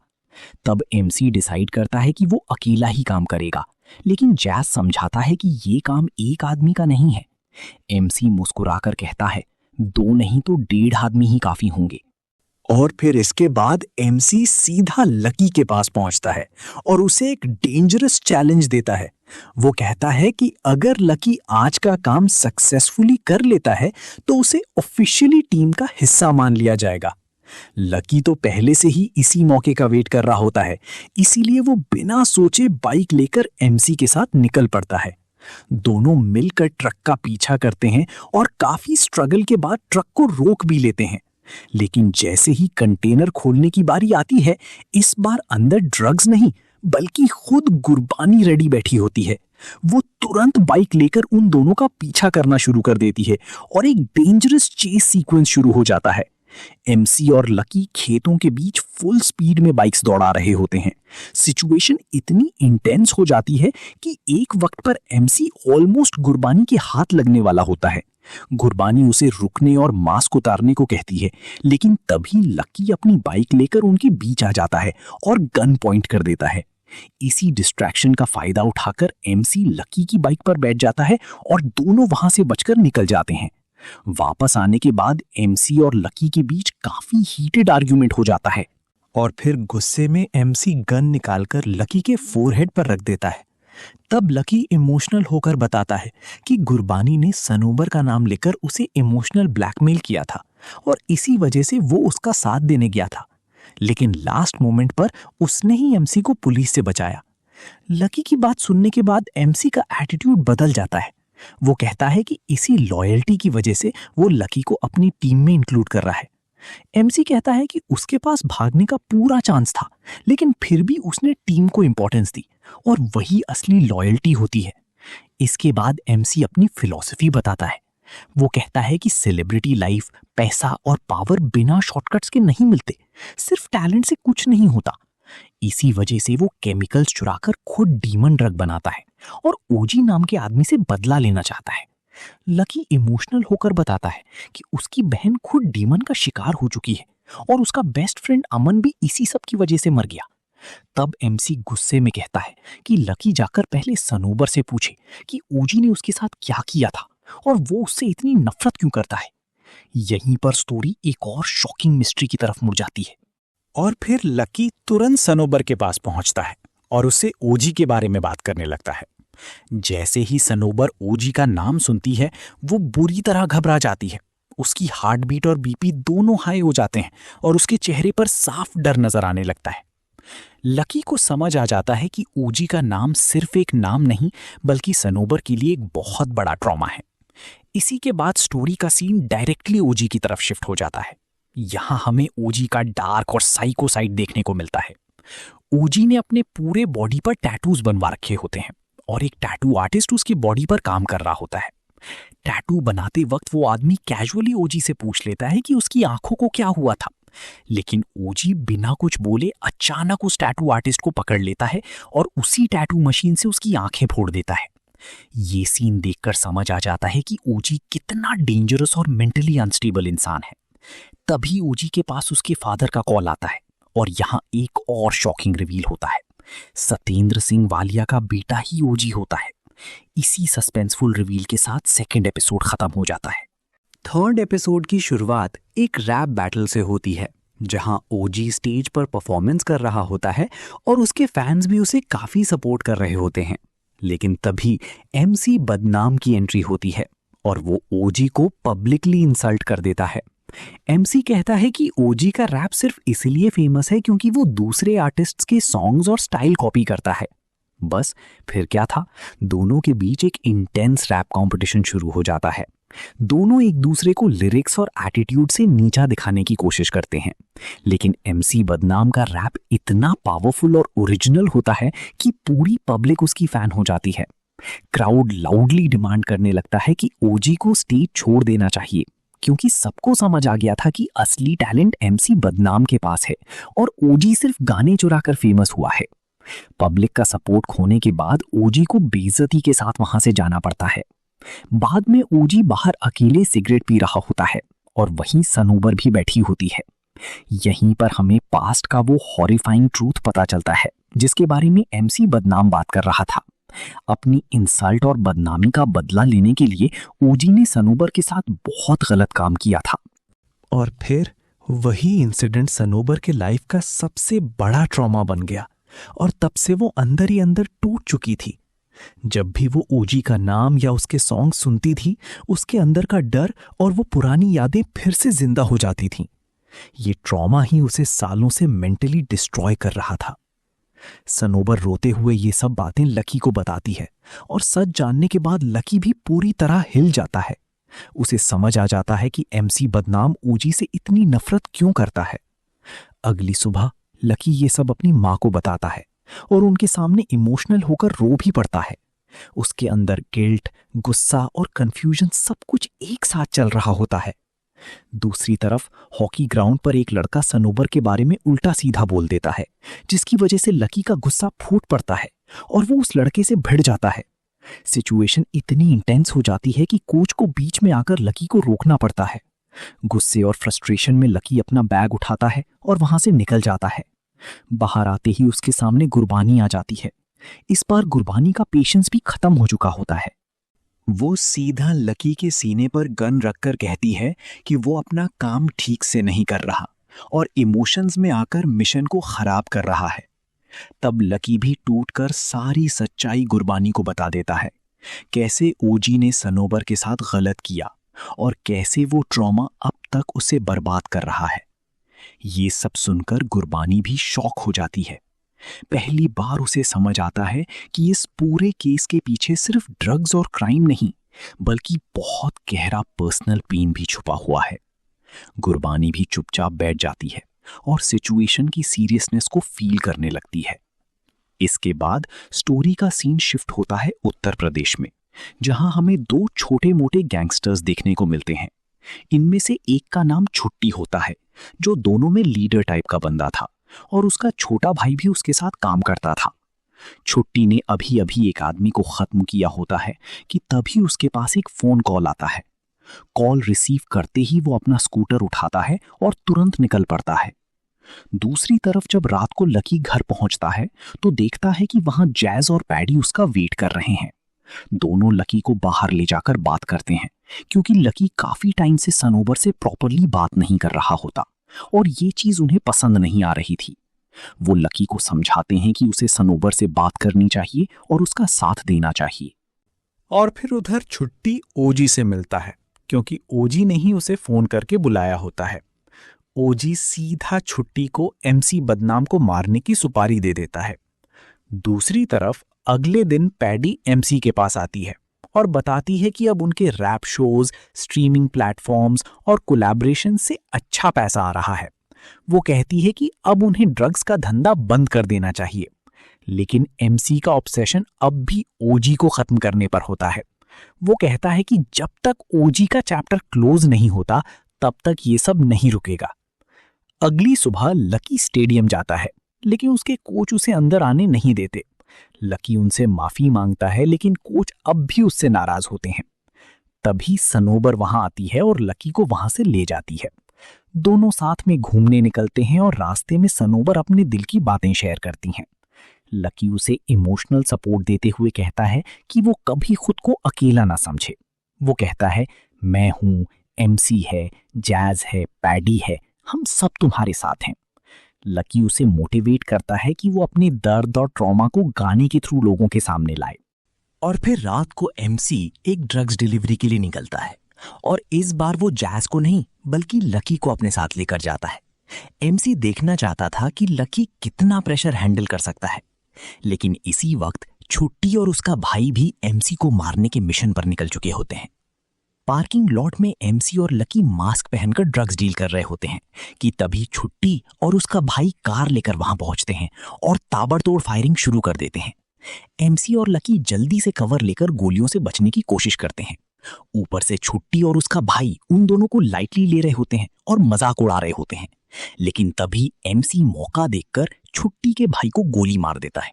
तब एमसी डिसाइड करता है कि वो अकेला ही काम करेगा, लेकिन जैज समझाता है कि ये काम एक आदमी का नहीं है। एमसी मुस्कुराकर कहता है, 2 नहीं तो 1.5 आदमी ही काफी होंगे। और फिर इसके बाद एमसी सीधा लकी के पास पहुंचता है और उसे एक डेंजरस चैलेंज देता है। वो कहता है कि अगर लकी आज का काम सक्सेसफुली कर लेता है तो उसे ऑफिशियली टीम का हिस्सा मान लिया जाएगा। लकी तो पहले से ही इसी मौके का वेट कर रहा होता है, इसीलिए वो बिना सोचे बाइक लेकर एमसी के साथ निकल पड़ता है। दोनों मिलकर ट्रक का पीछा करते हैं और काफी स्ट्रगल के बाद ट्रक को रोक भी लेते हैं। लेकिन जैसे ही कंटेनर खोलने की बारी आती है, इस बार अंदर ड्रग्स नहीं बल्कि खुद गुरबानी रेडी बैठी होती है। वो तुरंत बाइक लेकर उन दोनों का पीछा करना शुरू कर देती है और एक डेंजरस चेस सीक्वेंस शुरू हो जाता है। एमसी और लकी खेतों के बीच फुल स्पीड में बाइक्स दौड़ा रहे होते हैं। सिचुएशन इतनी इंटेंस हो जाती है कि एक वक्त पर एमसी ऑलमोस्ट गुरबानी के हाथ लगने वाला होता है। गुरबानी उसे रुकने और मास्क उतारने को कहती है, लेकिन तभी लकी अपनी बाइक लेकर उनके बीच आ जाता है और गन पॉइंट कर देता है। इसी डिस्ट्रैक्शन का फायदा उठाकर एमसी लकी की बाइक पर बैठ जाता है और दोनों वहां से बचकर निकल जाते हैं। वापस आने के बाद एमसी और लकी के बीच काफी हीटेड आर्ग्यूमेंट हो जाता है और फिर गुस्से में एमसी गन निकालकर लकी के फोरहेड पर रख देता है। तब लकी इमोशनल होकर बताता है कि गुरबानी ने सनोबर का नाम लेकर उसे इमोशनल ब्लैकमेल किया था और इसी वजह से वो उसका साथ देने गया था, लेकिन लास्ट मोमेंट पर उसने ही एमसी को पुलिस से बचाया। लकी की बात सुनने के बाद एमसी का एटीट्यूड बदल जाता है। वो कहता है कि इसी लॉयल्टी की वजह से वो लकी को अपनी टीम में इंक्लूड कर रहा है। एमसी कहता है कि उसके पास भागने का पूरा चांस था, लेकिन फिर भी उसने टीम को इंपॉर्टेंस दी और वही असली लॉयल्टी होती है। इसके बाद एमसी अपनी फिलॉसफी बताता है। वो कहता है कि सेलिब्रिटी लाइफ, पैसा और पावर बिना शॉर्टकट्स के नहीं मिलते, सिर्फ टैलेंट से कुछ नहीं होता। इसी वजह से वो केमिकल्स चुराकर खुद डीमन ड्रग बनाता है और ओजी नाम के आदमी से बदला लेना चाहता है। लकी इमोशनल होकर बताता है कि उसकी बहन खुद डीमन का शिकार हो चुकी है और उसका बेस्ट फ्रेंड अमन भी इसी सब की वजह से मर गया। तब एमसी गुस्से में कहता है कि लकी जाकर पहले सनोबर से पूछे कि ओजी ने उसके साथ क्या किया था और वो उससे इतनी नफरत क्यों करता है। यहीं पर स्टोरी एक और शॉकिंग मिस्ट्री की तरफ मुड़ जाती है। और फिर लकी तुरंत सनोबर के पास पहुंचता है और उससे ओजी के बारे में बात करने लगता है। जैसे ही सनोबर ओजी का नाम सुनती है वो बुरी तरह घबरा जाती है। उसकी हार्ट बीट और बीपी दोनों हाई हो जाते हैं और उसके चेहरे पर साफ डर नजर आने लगता है। लकी को समझ आ जाता है कि ओजी का नाम सिर्फ एक नाम नहीं बल्कि सनोबर के लिए एक बहुत बड़ा ट्रॉमा है। इसी के बाद स्टोरी का सीन डायरेक्टली ओजी की तरफ शिफ्ट हो जाता है। यहां हमें ओजी का डार्क और साइको साइड देखने को मिलता है। ओजी ने अपने पूरे बॉडी पर टैटूज बनवा रखे होते हैं और एक टैटू आर्टिस्ट उसकी बॉडी पर काम कर रहा होता है। टैटू बनाते वक्त वो आदमी कैजुअली ओजी से पूछ लेता है कि उसकी आंखों को क्या हुआ था, लेकिन ओजी बिना कुछ बोले अचानक उस टैटू आर्टिस्ट को पकड़ लेता है और उसी टैटू मशीन से उसकी आंखें फोड़ देता है। ये सीन देखकर समझ आ जाता है कि ओजी कितना डेंजरस और मेंटली अनस्टेबल इंसान है। तभी ओजी के पास उसके फादर का कॉल आता है और यहाँ एक और शॉकिंग रिवील होता है। सत्येंद्र सिंह वालिया का बेटा ही ओजी होता है। इसी सस्पेंसफुल रिवील के साथ सेकंड एपिसोड खत्म हो जाता है। थर्ड एपिसोड की शुरुआत एक रैप बैटल से होती है जहां ओजी स्टेज पर परफॉर्मेंस कर रहा होता है और उसके फैंस भी उसे काफी सपोर्ट कर रहे होते हैं। लेकिन तभी एमसी बदनाम की एंट्री होती है और वो ओजी को पब्लिकली इंसल्ट कर देता है। एमसी कहता है कि ओजी का रैप सिर्फ इसलिए फेमस है क्योंकि वो दूसरे आर्टिस्ट्स के सॉन्ग्स और स्टाइल कॉपी करता है। बस फिर क्या था, दोनों के बीच एक इंटेंस रैप कंपटीशन शुरू हो जाता है। दोनों एक दूसरे को लिरिक्स और एटीट्यूड से नीचा दिखाने की कोशिश करते हैं, लेकिन एमसी बदनाम का रैप इतना पावरफुल और ओरिजिनल होता है कि पूरी पब्लिक उसकी फैन हो जाती है। क्राउड लाउडली डिमांड करने लगता है कि ओजी को स्टेज छोड़ देना चाहिए, क्योंकि सबको समझ आ गया था कि असली टैलेंट एमसी बदनाम के पास है और ओजी सिर्फ गाने चुराकर फेमस हुआ है। पब्लिक का सपोर्ट खोने के बाद ओजी को बेइज्जती के साथ वहां से जाना पड़ता है। बाद में ओजी बाहर अकेले सिगरेट पी रहा होता है और वहीं सनोबर भी बैठी होती है। यहीं पर हमें पास्ट का वो हॉरिफाइंग ट्रूथ पता चलता है जिसके बारे में एमसी बदनाम बात कर रहा था। अपनी इंसल्ट और बदनामी का बदला लेने के लिए ओजी ने सनोबर के साथ बहुत गलत काम किया था। और फिर वही इंसिडेंट सनोबर के लाइफ का सबसे बड़ा ट्रॉमा बन गया और तब से वो अंदर ही अंदर टूट चुकी थी। जब भी वो ओजी का नाम या उसके सॉन्ग सुनती थी, उसके अंदर का डर और वो पुरानी यादें फिर से जिंदा हो जाती थीं। ये ट्रॉमा ही उसे सालों से मेंटली डिस्ट्रॉय कर रहा था। सनोबर रोते हुए ये सब बातें लकी को बताती है और सच जानने के बाद लकी भी पूरी तरह हिल जाता है। उसे समझ आ जाता है कि एमसी बदनाम ओजी से इतनी नफरत क्यों करता है। अगली सुबह लकी ये सब अपनी माँ को बताता है और उनके सामने इमोशनल होकर रो भी पड़ता है। उसके अंदर गिल्ट, गुस्सा और कंफ्यूजन सब कुछ एक साथ चल रहा होता है। दूसरी तरफ हॉकी ग्राउंड पर एक लड़का सनोबर के बारे में उल्टा सीधा बोल देता है, जिसकी वजह से लकी का गुस्सा फूट पड़ता है और वो उस लड़के से भिड़ जाता है। सिचुएशन इतनी इंटेंस हो जाती है कि कोच को बीच में आकर लकी को रोकना पड़ता है। गुस्से और फ्रस्ट्रेशन में लकी अपना बैग उठाता है और वहां से निकल जाता है। बाहर आते ही उसके सामने गुरबानी आ जाती है। इस बार गुरबानी का पेशेंस भी खत्म हो चुका होता है। वो सीधा लकी के सीने पर गन रखकर कहती है कि वो अपना काम ठीक से नहीं कर रहा और इमोशंस में आकर मिशन को खराब कर रहा है। तब लकी भी टूटकर सारी सच्चाई गुरबानी को बता देता है, कैसे ओजी ने सनोबर के साथ गलत किया और कैसे वो ट्रॉमा अब तक उसे बर्बाद कर रहा है। ये सब सुनकर गुरबानी भी शॉक हो जाती है। पहली बार उसे समझ आता है कि इस पूरे केस के पीछे सिर्फ ड्रग्स और क्राइम नहीं, बल्कि बहुत गहरा पर्सनल पेन भी छुपा हुआ है। गुरबानी भी चुपचाप बैठ जाती है और सिचुएशन की सीरियसनेस को फील करने लगती है। इसके बाद स्टोरी का सीन शिफ्ट होता है उत्तर प्रदेश में, जहां हमें दो छोटे मोटे गैंगस्टर्स देखने को मिलते हैं। इनमें से एक का नाम छुट्टी होता है, जो दोनों में लीडर टाइप का बंदा था और उसका छोटा भाई भी उसके साथ काम करता था। छुट्टी ने अभी अभी एक आदमी को खत्म किया होता है कि तभी उसके पास एक फोन कॉल आता है। कॉल रिसीव करते ही वो अपना स्कूटर उठाता है और तुरंत निकल पड़ता है। दूसरी तरफ जब रात को लकी घर पहुंचता है तो देखता है कि वहां जैज और पैडी उसका वेट कर रहे हैं। दोनों लकी को बाहर ले जाकर बात करते हैं, क्योंकि लकी काफी टाइम से सनोबर से प्रॉपरली बात नहीं कर रहा होता और ये चीज उन्हें पसंद नहीं आ रही थी। वो लकी को समझाते हैं कि उसे सनोबर से बात करनी चाहिए और उसका साथ देना चाहिए। और फिर उधर छुट्टी ओजी से मिलता है, क्योंकि ओजी ने ही उसे फोन करके बुलाया होता है। ओजी सीधा छुट्टी को एमसी बदनाम को मारने की सुपारी दे देता है। दूसरी तरफ अगले दिन पैडी एमसी के पास आती है और बताती है कि अब उनके रैप शोज, स्ट्रीमिंग प्लेटफॉर्म्स और कोलैबोरेशन से अच्छा पैसा आ रहा है। वो कहती है कि अब उन्हें ड्रग्स का धंधा बंद कर देना चाहिए, लेकिन एमसी का ऑब्सेशन अब भी ओजी को खत्म करने पर होता है। वो कहता है कि जब तक ओजी का चैप्टर क्लोज नहीं होता तब तक ये सब नहीं रुकेगा। अगली सुबह लकी स्टेडियम जाता है, लेकिन उसके कोच उसे अंदर आने नहीं देते। लकी उनसे माफी मांगता है, लेकिन कोच अब भी उससे नाराज होते हैं। तभी सनोबर वहां आती है और लकी को वहां से ले जाती है। दोनों साथ में घूमने निकलते हैं और रास्ते में सनोबर अपने दिल की बातें शेयर करती हैं। लकी उसे इमोशनल सपोर्ट देते हुए कहता है कि वो कभी खुद को अकेला ना समझे। वो कहता है, मैं हूं, एमसी है, जैज है, पैडी है, हम सब तुम्हारे साथ हैं। लकी उसे मोटिवेट करता है कि वो अपने दर्द और ट्रॉमा को गाने के थ्रू लोगों के सामने लाए। और फिर रात को एमसी एक ड्रग्स डिलीवरी के लिए निकलता है और इस बार वो जैज को नहीं बल्कि लकी को अपने साथ लेकर जाता है। एमसी देखना चाहता था कि लकी कितना प्रेशर हैंडल कर सकता है, लेकिन इसी वक्त छुट्टी और उसका भाई भी एमसी को मारने के मिशन पर निकल चुके होते हैं। पार्किंग लॉट में एमसी और लकी मास्क पहनकर ड्रग्स डील कर रहे होते हैं कि तभी छुट्टी और उसका भाई कार लेकर वहां पहुंचते हैं और ताबड़तोड़ फायरिंग शुरू कर देते हैं। एमसी और लकी जल्दी से कवर लेकर गोलियों से बचने की कोशिश करते हैं। ऊपर से छुट्टी और उसका भाई उन दोनों को लाइटली ले रहे होते हैं और मजाक उड़ा रहे होते हैं, लेकिन तभी एमसी मौका देखकर छुट्टी के भाई को गोली मार देता है।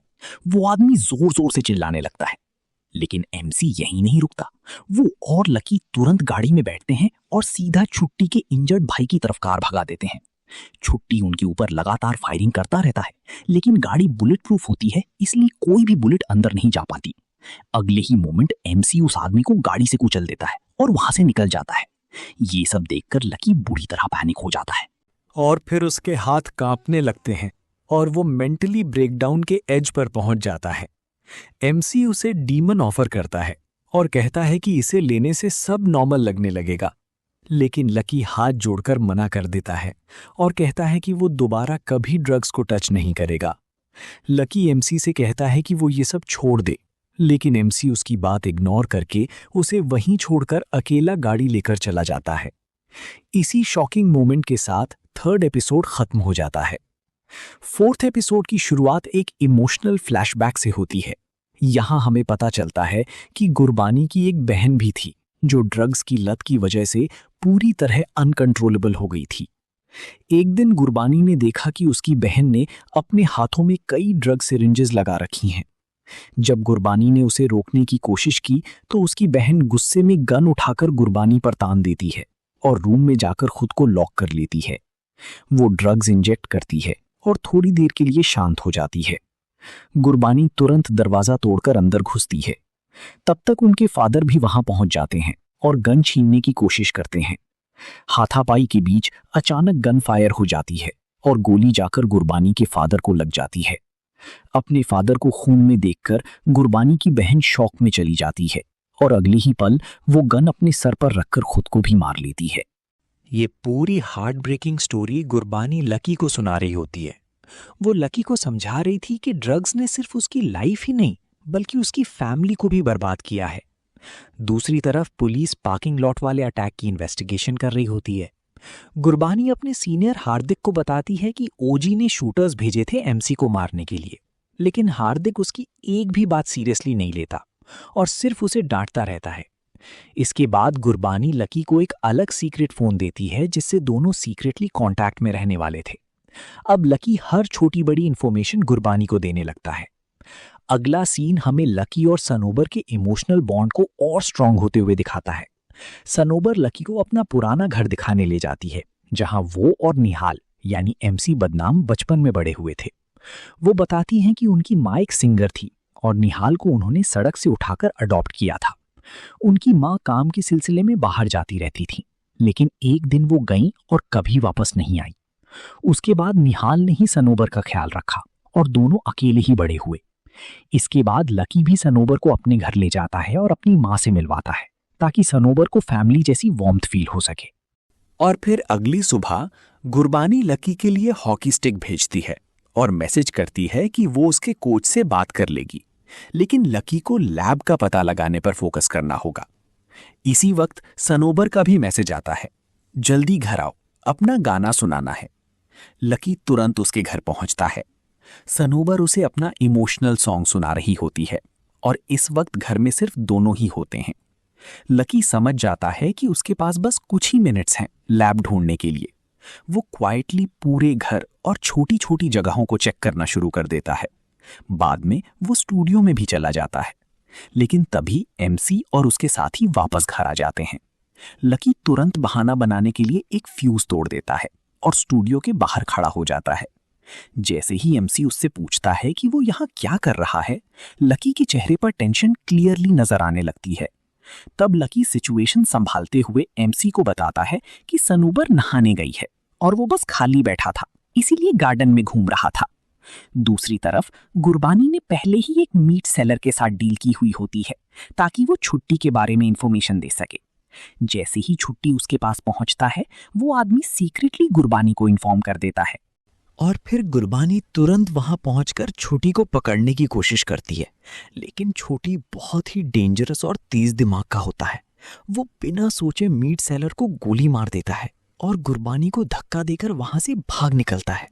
वो आदमी जोर जोर से चिल्लाने लगता है, लेकिन एमसी यहीं नहीं रुकता। वो और लकी तुरंत गाड़ी में बैठते हैं और सीधा छुट्टी के इंजर्ड भाई की तरफ कार भगा देते हैं। छुट्टी उनके ऊपर लगातार फायरिंग करता रहता है, लेकिन गाड़ी बुलेट प्रूफ होती है, इसलिए कोई भी बुलेट अंदर नहीं जा पाती। अगले ही मोमेंट एमसी उस आदमी को गाड़ी से कुचल देता है और वहां से निकल जाता है। ये सब देखकर लकी बुरी तरह पैनिक हो जाता है और फिर उसके हाथ कांपने लगते हैं और वो मेंटली ब्रेकडाउन के एज पर पहुंच जाता है। एमसी उसे डीमन ऑफर करता है और कहता है कि इसे लेने से सब नॉर्मल लगने लगेगा, लेकिन लकी हाथ जोड़कर मना कर देता है और कहता है कि वो दोबारा कभी ड्रग्स को टच नहीं करेगा। लकी एमसी से कहता है कि वो ये सब छोड़ दे, लेकिन एमसी उसकी बात इग्नोर करके उसे वहीं छोड़कर अकेला गाड़ी लेकर चला जाता है। इसी शॉकिंग मोमेंट के साथ थर्ड एपिसोड खत्म हो जाता है। फोर्थ एपिसोड की शुरुआत एक इमोशनल फ्लैशबैक से होती है। यहां हमें पता चलता है कि गुरबानी की एक बहन भी थी जो ड्रग्स की लत की वजह से पूरी तरह अनकंट्रोलेबल हो गई थी। एक दिन गुरबानी ने देखा कि उसकी बहन ने अपने हाथों में कई ड्रग सिरिंजेस लगा रखी हैं। जब गुरबानी ने उसे रोकने की कोशिश की तो उसकी बहन गुस्से में गन उठाकर गुरबानी पर तान देती है और रूम में जाकर खुद को लॉक कर लेती है। वो ड्रग्स इंजेक्ट करती है और थोड़ी देर के लिए शांत हो जाती है। गुरबानी तुरंत दरवाजा तोड़कर अंदर घुसती है। तब तक उनके फादर भी वहां पहुंच जाते हैं और गन छीनने की कोशिश करते हैं। हाथापाई के बीच अचानक गन फायर हो जाती है और गोली जाकर गुरबानी के फादर को लग जाती है। अपने फादर को खून में देखकर गुरबानी की बहन शॉक में चली जाती है और अगले ही पल वो गन अपने सर पर रखकर खुद को भी मार लेती है। ये पूरी heart breaking story Gurbani Lucky को सुना रही होती है। वो लकी को समझा रही थी कि ड्रग्स ने सिर्फ उसकी लाइफ ही नहीं बल्कि उसकी फैमिली को भी बर्बाद किया है। दूसरी तरफ पुलिस पार्किंग लॉट वाले अटैक की इन्वेस्टिगेशन कर रही होती है। गुरबानी अपने सीनियर हार्दिक को बताती है कि ओजी ने शूटर्स भेजे थे एमसी को मारने के लिए, लेकिन हार्दिक उसकी एक भी बात सीरियसली नहीं लेता और सिर्फ उसे डांटता रहता है। इसके बाद गुरबानी लकी को एक अलग सीक्रेट फोन देती है जिससे दोनों सीक्रेटली कांटेक्ट में रहने वाले थे। अब लकी हर छोटी बड़ी इंफॉर्मेशन गुरबानी को देने लगता है। अगला सीन हमें लकी और सनोबर के इमोशनल बॉन्ड को और स्ट्रांग होते हुए दिखाता है। सनोबर लकी को अपना पुराना घर दिखाने ले जाती है जहां वो और निहाल यानी एमसी बदनाम बचपन में बड़े हुए थे। वो बताती हैं कि उनकी माँ एक सिंगर थी और निहाल को उन्होंने सड़क से उठाकर अडॉप्ट किया था। उनकी माँ काम के सिलसिले में बाहर जाती रहती थी, लेकिन एक दिन वो गईं और कभी वापस नहीं आई। उसके बाद निहाल ने ही सनोबर का ख्याल रखा और दोनों अकेले ही बड़े हुए। इसके बाद लकी भी सनोबर को अपने घर ले जाता है और अपनी माँ से मिलवाता है, ताकि सनोबर को फैमिली जैसी वार्मथ फील हो सके। और फिर अगली सुबह गुरबानी लकी के लिए हॉकी स्टिक भेजती है और मैसेज करती है कि वो उसके कोच से बात कर लेगी, लेकिन लकी को लैब का पता लगाने पर फोकस करना होगा। इसी वक्त सनोबर का भी मैसेज आता है, जल्दी घर आओ, अपना गाना सुनाना है। लकी तुरंत उसके घर पहुंचता है। सनोबर उसे अपना इमोशनल सॉन्ग सुना रही होती है और इस वक्त घर में सिर्फ दोनों ही होते हैं। लकी समझ जाता है कि उसके पास बस कुछ ही मिनट्स हैं लैब ढूंढने के लिए। वो क्वाइटली पूरे घर और छोटी छोटी जगहों को चेक करना शुरू कर देता है। बाद में वो स्टूडियो में भी चला जाता है, लेकिन तभी एमसी और उसके साथी वापस घर आ जाते हैं। लकी तुरंत बहाना बनाने के लिए एक फ्यूज तोड़ देता है और स्टूडियो के बाहर खड़ा हो जाता है। जैसे ही एमसी उससे पूछता है कि वो यहाँ क्या कर रहा है, लकी के चेहरे पर टेंशन क्लियरली नजर आने लगती है। तब लकी सिचुएशन संभालते हुए एमसी को बताता है कि सनोबर नहाने गई है और वो बस खाली बैठा था, इसीलिए गार्डन में घूम रहा था। दूसरी तरफ गुरबानी ने पहले ही एक मीट सेलर के साथ डील की हुई होती है ताकि वो छुट्टी के बारे में इंफॉर्मेशन दे सके। जैसे ही छुट्टी उसके पास पहुंचता है, वो आदमी सीक्रेटली गुरबानी को इन्फॉर्म कर देता है और फिर गुरबानी तुरंत वहां पहुंचकर छोटी को पकड़ने की कोशिश करती है, लेकिन छोटी बहुत ही डेंजरस और तेज दिमाग का होता है। वो बिना सोचे मीट सेलर को गोली मार देता है और गुरबानी को धक्का देकर वहां से भाग निकलता है।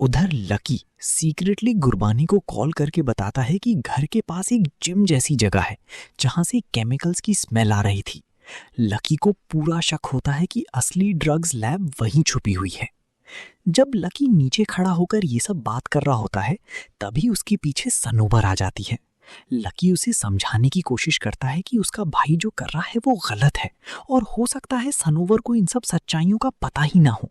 उधर लकी सीक्रेटली गुरबानी को कॉल करके बताता है कि घर के पास एक जिम जैसी जगह है जहां से केमिकल्स की स्मेल आ रही थी। लकी को पूरा शक होता है कि असली ड्रग्स लैब वहीं छुपी हुई है। जब लकी नीचे खड़ा होकर ये सब बात कर रहा होता है, तभी उसके पीछे सनोबर आ जाती है। लकी उसे समझाने की कोशिश करता है कि उसका भाई जो कर रहा है वो गलत है और हो सकता है सनोबर को इन सब सच्चाइयों का पता ही ना हो।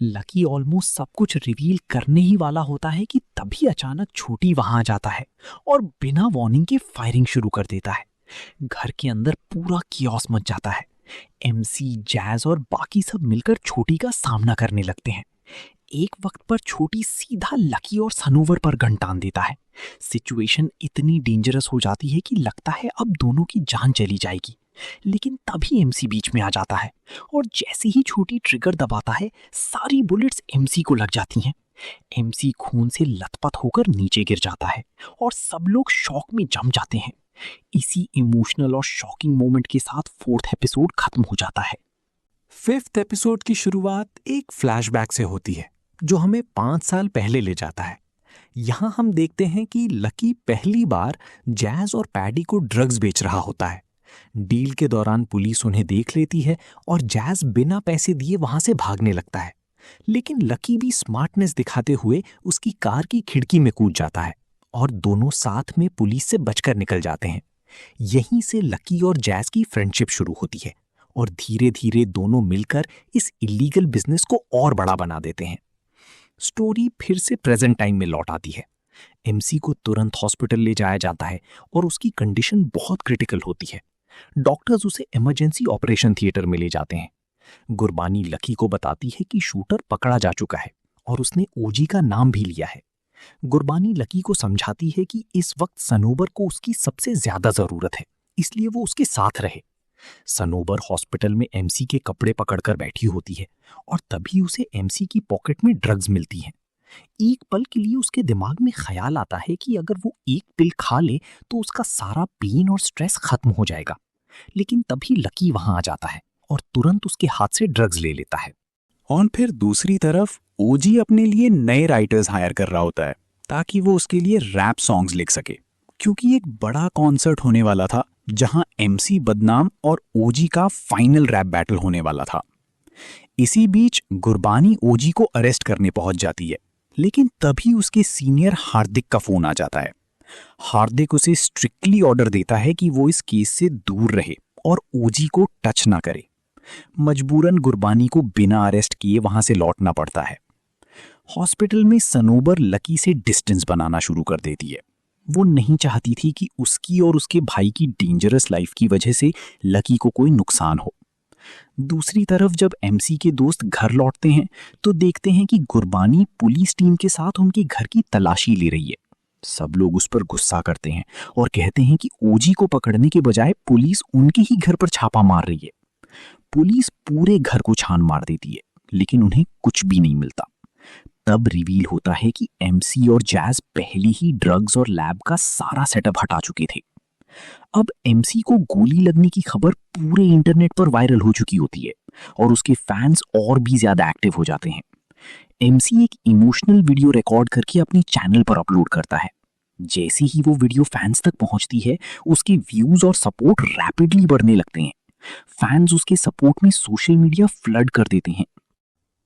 लकी ऑलमोस्ट सब कुछ रिवील करने ही वाला होता है कि तभी अचानक छोटी वहां आ जाता है और बिना वार्निंग के फायरिंग शुरू कर देता है। घर के अंदर पूरा कियोस मच जाता है। एमसी, जैज और बाकी सब मिलकर छोटी का सामना करने लगते हैं। एक वक्त पर छोटी सीधा लकी और सनोवर पर गन टान देता है। सिचुएशन इतनी डेंजरस हो जाती है कि लगता है अब दोनों की जान चली जाएगी, लेकिन तभी एमसी बीच में आ जाता है और जैसे ही छोटी ट्रिगर दबाता है, सारी बुलेट्स एमसी को लग जाती हैं। एमसी खून से लथपथ होकर नीचे गिर जाता है और सब लोग शॉक में जम जाते हैं। इसी इमोशनल और शॉकिंग मोमेंट के साथ 4th एपिसोड खत्म हो जाता है। 5th एपिसोड की शुरुआत एक फ्लैशबैक से होती है जो हमें 5 साल पहले ले जाता है। यहाँ हम देखते हैं कि लकी पहली बार जैज और पैडी को ड्रग्स बेच रहा होता है। डील के दौरान पुलिस उन्हें देख लेती है और जैज बिना पैसे दिए वहां से भागने लगता है, लेकिन लकी भी स्मार्टनेस दिखाते हुए उसकी कार की खिड़की में कूद जाता है और दोनों साथ में पुलिस से बचकर निकल जाते हैं। यहीं से लकी और जैज की फ्रेंडशिप शुरू होती है और धीरे धीरे दोनों मिलकर इस इलीगल बिजनेस को और बड़ा बना देते हैं। स्टोरी फिर से प्रेजेंट टाइम में लौट आती है। एमसी को तुरंत हॉस्पिटल ले जाया जाता है और उसकी कंडीशन बहुत क्रिटिकल होती है। डॉक्टर्स उसे इमरजेंसी ऑपरेशन थिएटर में ले जाते हैं। गुरबानी लकी को बताती है कि शूटर पकड़ा जा चुका है और उसने ओजी का नाम भी लिया है। गुरबानी लकी को समझाती है कि इस वक्त सनोबर को उसकी सबसे ज्यादा जरूरत है, इसलिए वो उसके साथ रहे। सनोबर हॉस्पिटल में एमसी के कपड़े पकड़कर बैठी होती है और तभी उसे एमसी की पॉकेट में ड्रग्स मिलती हैं। एक पल के लिए उसके दिमाग में ख्याल आता है कि अगर वो एक पिल खा ले तो उसका सारा पेन और स्ट्रेस खत्म हो जाएगा, लेकिन तभी लकी वहां आ जाता है और तुरंत उसके हाथ से ड्रग्स ले लेता है। और फिर दूसरी तरफ ओजी अपने लिए नए राइटर्स हायर कर रहा होता है ताकि वो उसके लिए रैप सॉन्ग्स लिख सके, क्योंकि एक बड़ा कॉन्सर्ट होने वाला था जहां एमसी बदनाम और ओजी का फाइनल रैप बैटल होने वाला था। इसी बीच गुरबानी ओजी को अरेस्ट करने पहुंच जाती है, लेकिन तभी उसके सीनियर हार्दिक का फोन आ जाता है। हार्दिक उसे स्ट्रिक्टली ऑर्डर देता है कि वो इस केस से दूर रहे और ओजी को टच ना करे। मजबूरन गुरबानी को बिना अरेस्ट किए वहां से लौटना पड़ता है हॉस्पिटल में सनोबर लकी से डिस्टेंस बनाना शुरू कर देती है। वो नहीं चाहती थी कि उसकी और उसके भाई की डेंजरस लाइफ की वजह से लकी को कोई नुकसान हो। दूसरी तरफ जब एमसी के दोस्त घर लौटते हैं तो देखते हैं कि गुरबानी पुलिस टीम के साथ उनके घर की तलाशी ले रही है। सब लोग उस पर गुस्सा करते हैं और कहते हैं कि ओजी को पकड़ने के बजाय पुलिस उनके ही घर पर छापा मार रही है। पुलिस पूरे घर को छान मार देती है, लेकिन उन्हें कुछ भी नहीं मिलता। तब रिवील होता है कि एमसी और जैज पहले ही ड्रग्स और लैब का सारा सेटअप हटा चुके थे। अब एमसी को गोली लगने की खबर पूरे इंटरनेट पर वायरल हो चुकी होती है और उसके फैंस और भी ज्यादा एक्टिव हो जाते हैं। एमसी एक इमोशनल वीडियो रिकॉर्ड करके अपने चैनल पर अपलोड करता है। जैसे ही वो वीडियो फैंस तक पहुंचती है, उसके व्यूज और सपोर्ट रैपिडली बढ़ने लगते हैं। फैंस उसके सपोर्ट में सोशल मीडिया फ्लड कर देते हैं।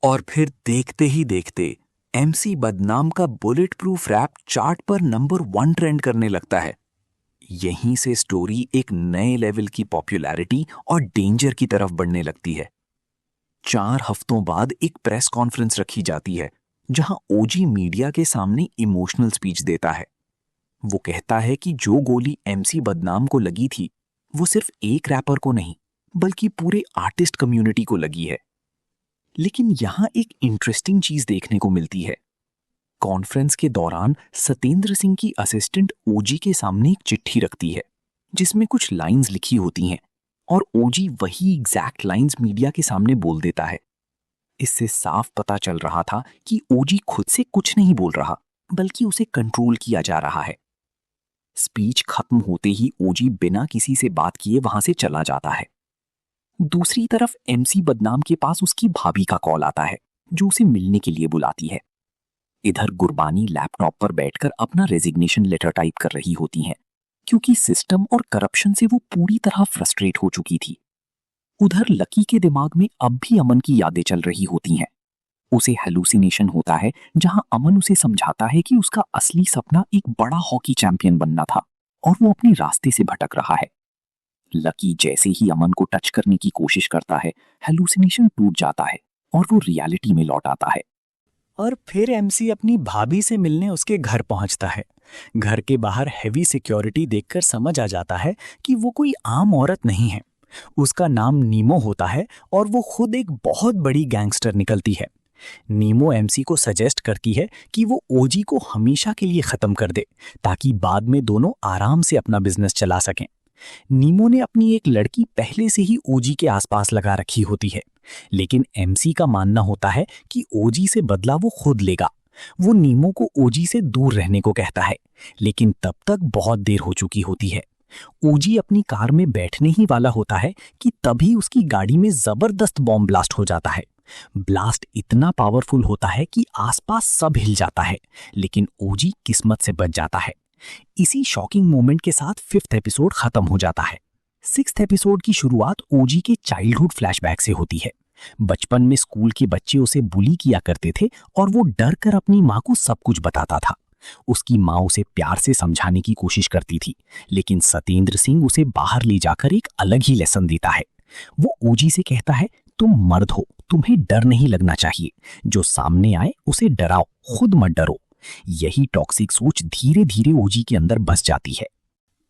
और फिर देखते ही देखते एमसी बदनाम का बुलेट प्रूफ रैप चार्ट पर नंबर 1 ट्रेंड करने लगता है। यहीं से स्टोरी एक नए लेवल की पॉपुलैरिटी और डेंजर की तरफ बढ़ने लगती है। 4 हफ्तों बाद एक प्रेस कॉन्फ्रेंस रखी जाती है जहां ओजी मीडिया के सामने इमोशनल स्पीच देता है। वो कहता है कि जो गोली एमसी बदनाम को लगी थी वो सिर्फ एक रैपर को नहीं बल्कि पूरे आर्टिस्ट कम्युनिटी को लगी है। लेकिन यहां एक इंटरेस्टिंग चीज देखने को मिलती है। कॉन्फ्रेंस के दौरान सतेंद्र सिंह की असिस्टेंट ओजी के सामने एक चिट्ठी रखती है जिसमें कुछ लाइंस लिखी होती हैं और ओजी वही एग्जैक्ट लाइंस मीडिया के सामने बोल देता है। इससे साफ पता चल रहा था कि ओजी खुद से कुछ नहीं बोल रहा बल्कि उसे कंट्रोल किया जा रहा है। स्पीच खत्म होते ही ओजी बिना किसी से बात किए वहां से चला जाता है। दूसरी तरफ एमसी बदनाम के पास उसकी भाभी का कॉल आता है जो उसे मिलने के लिए बुलाती है। इधर गुरबानी लैपटॉप पर बैठकर अपना रेजिग्नेशन लेटर टाइप कर रही होती हैं क्योंकि सिस्टम और करप्शन से वो पूरी तरह फ्रस्ट्रेट हो चुकी थी। उधर लकी के दिमाग में अब भी अमन की यादें चल रही होती हैं। उसे हेलुसिनेशन होता है जहां अमन उसे समझाता है कि उसका असली सपना एक बड़ा हॉकी चैंपियन बनना था और वो अपने रास्ते से भटक रहा है। लकी जैसे ही अमन को टच करने की कोशिश करता है, हेलुसिनेशन टूट जाता है और वो रियलिटी में लौट आता है। और फिर एमसी अपनी भाभी से मिलने उसके घर पहुंचता है। घर के बाहर हेवी सिक्योरिटी देखकर समझ आ जाता है कि वो कोई आम औरत नहीं है। उसका नाम नीमो होता है और वो खुद एक बहुत बड़ी गैंगस्टर निकलती है। नीमो एमसी को सजेस्ट करती है कि वो ओजी को हमेशा के लिए खत्म कर दे ताकि बाद में दोनों आराम से अपना बिजनेस चला सकें। नीमो ने अपनी एक लड़की पहले से ही ओजी के आसपास लगा रखी होती है, लेकिन एमसी का मानना होता है कि ओजी से बदला वो खुद लेगा। वो नीमो को ओजी से दूर रहने को कहता है, लेकिन तब तक बहुत देर हो चुकी होती है। ओजी अपनी कार में बैठने ही वाला होता है कि तभी उसकी गाड़ी में जबरदस्त बॉम्ब ब्लास्ट हो जाता है। ब्लास्ट इतना पावरफुल होता है कि आसपास सब हिल जाता है, लेकिन ओजी किस्मत से बच जाता है। इसी शॉकिंग मोमेंट के साथ 5th एपिसोड खत्म हो जाता है। 6th एपिसोड की शुरुआत ओजी के चाइल्डहुड फ्लैशबैक से होती है। बचपन में स्कूल के बच्चे उसे बुली किया करते थे और वो डर कर अपनी माँ को सब कुछ बताता था। उसकी माँ उसे प्यार से समझाने की कोशिश करती थी, लेकिन सतेंद्र सिंह उसे बाहर ले जाकर एक अलग ही लेसन देता है। वो ओजी से कहता है, तुम मर्द हो, तुम्हें डर नहीं लगना चाहिए, जो सामने आए उसे डराओ, खुद मत डरो। यही टॉक्सिक सोच धीरे धीरे ओजी के अंदर बस जाती है।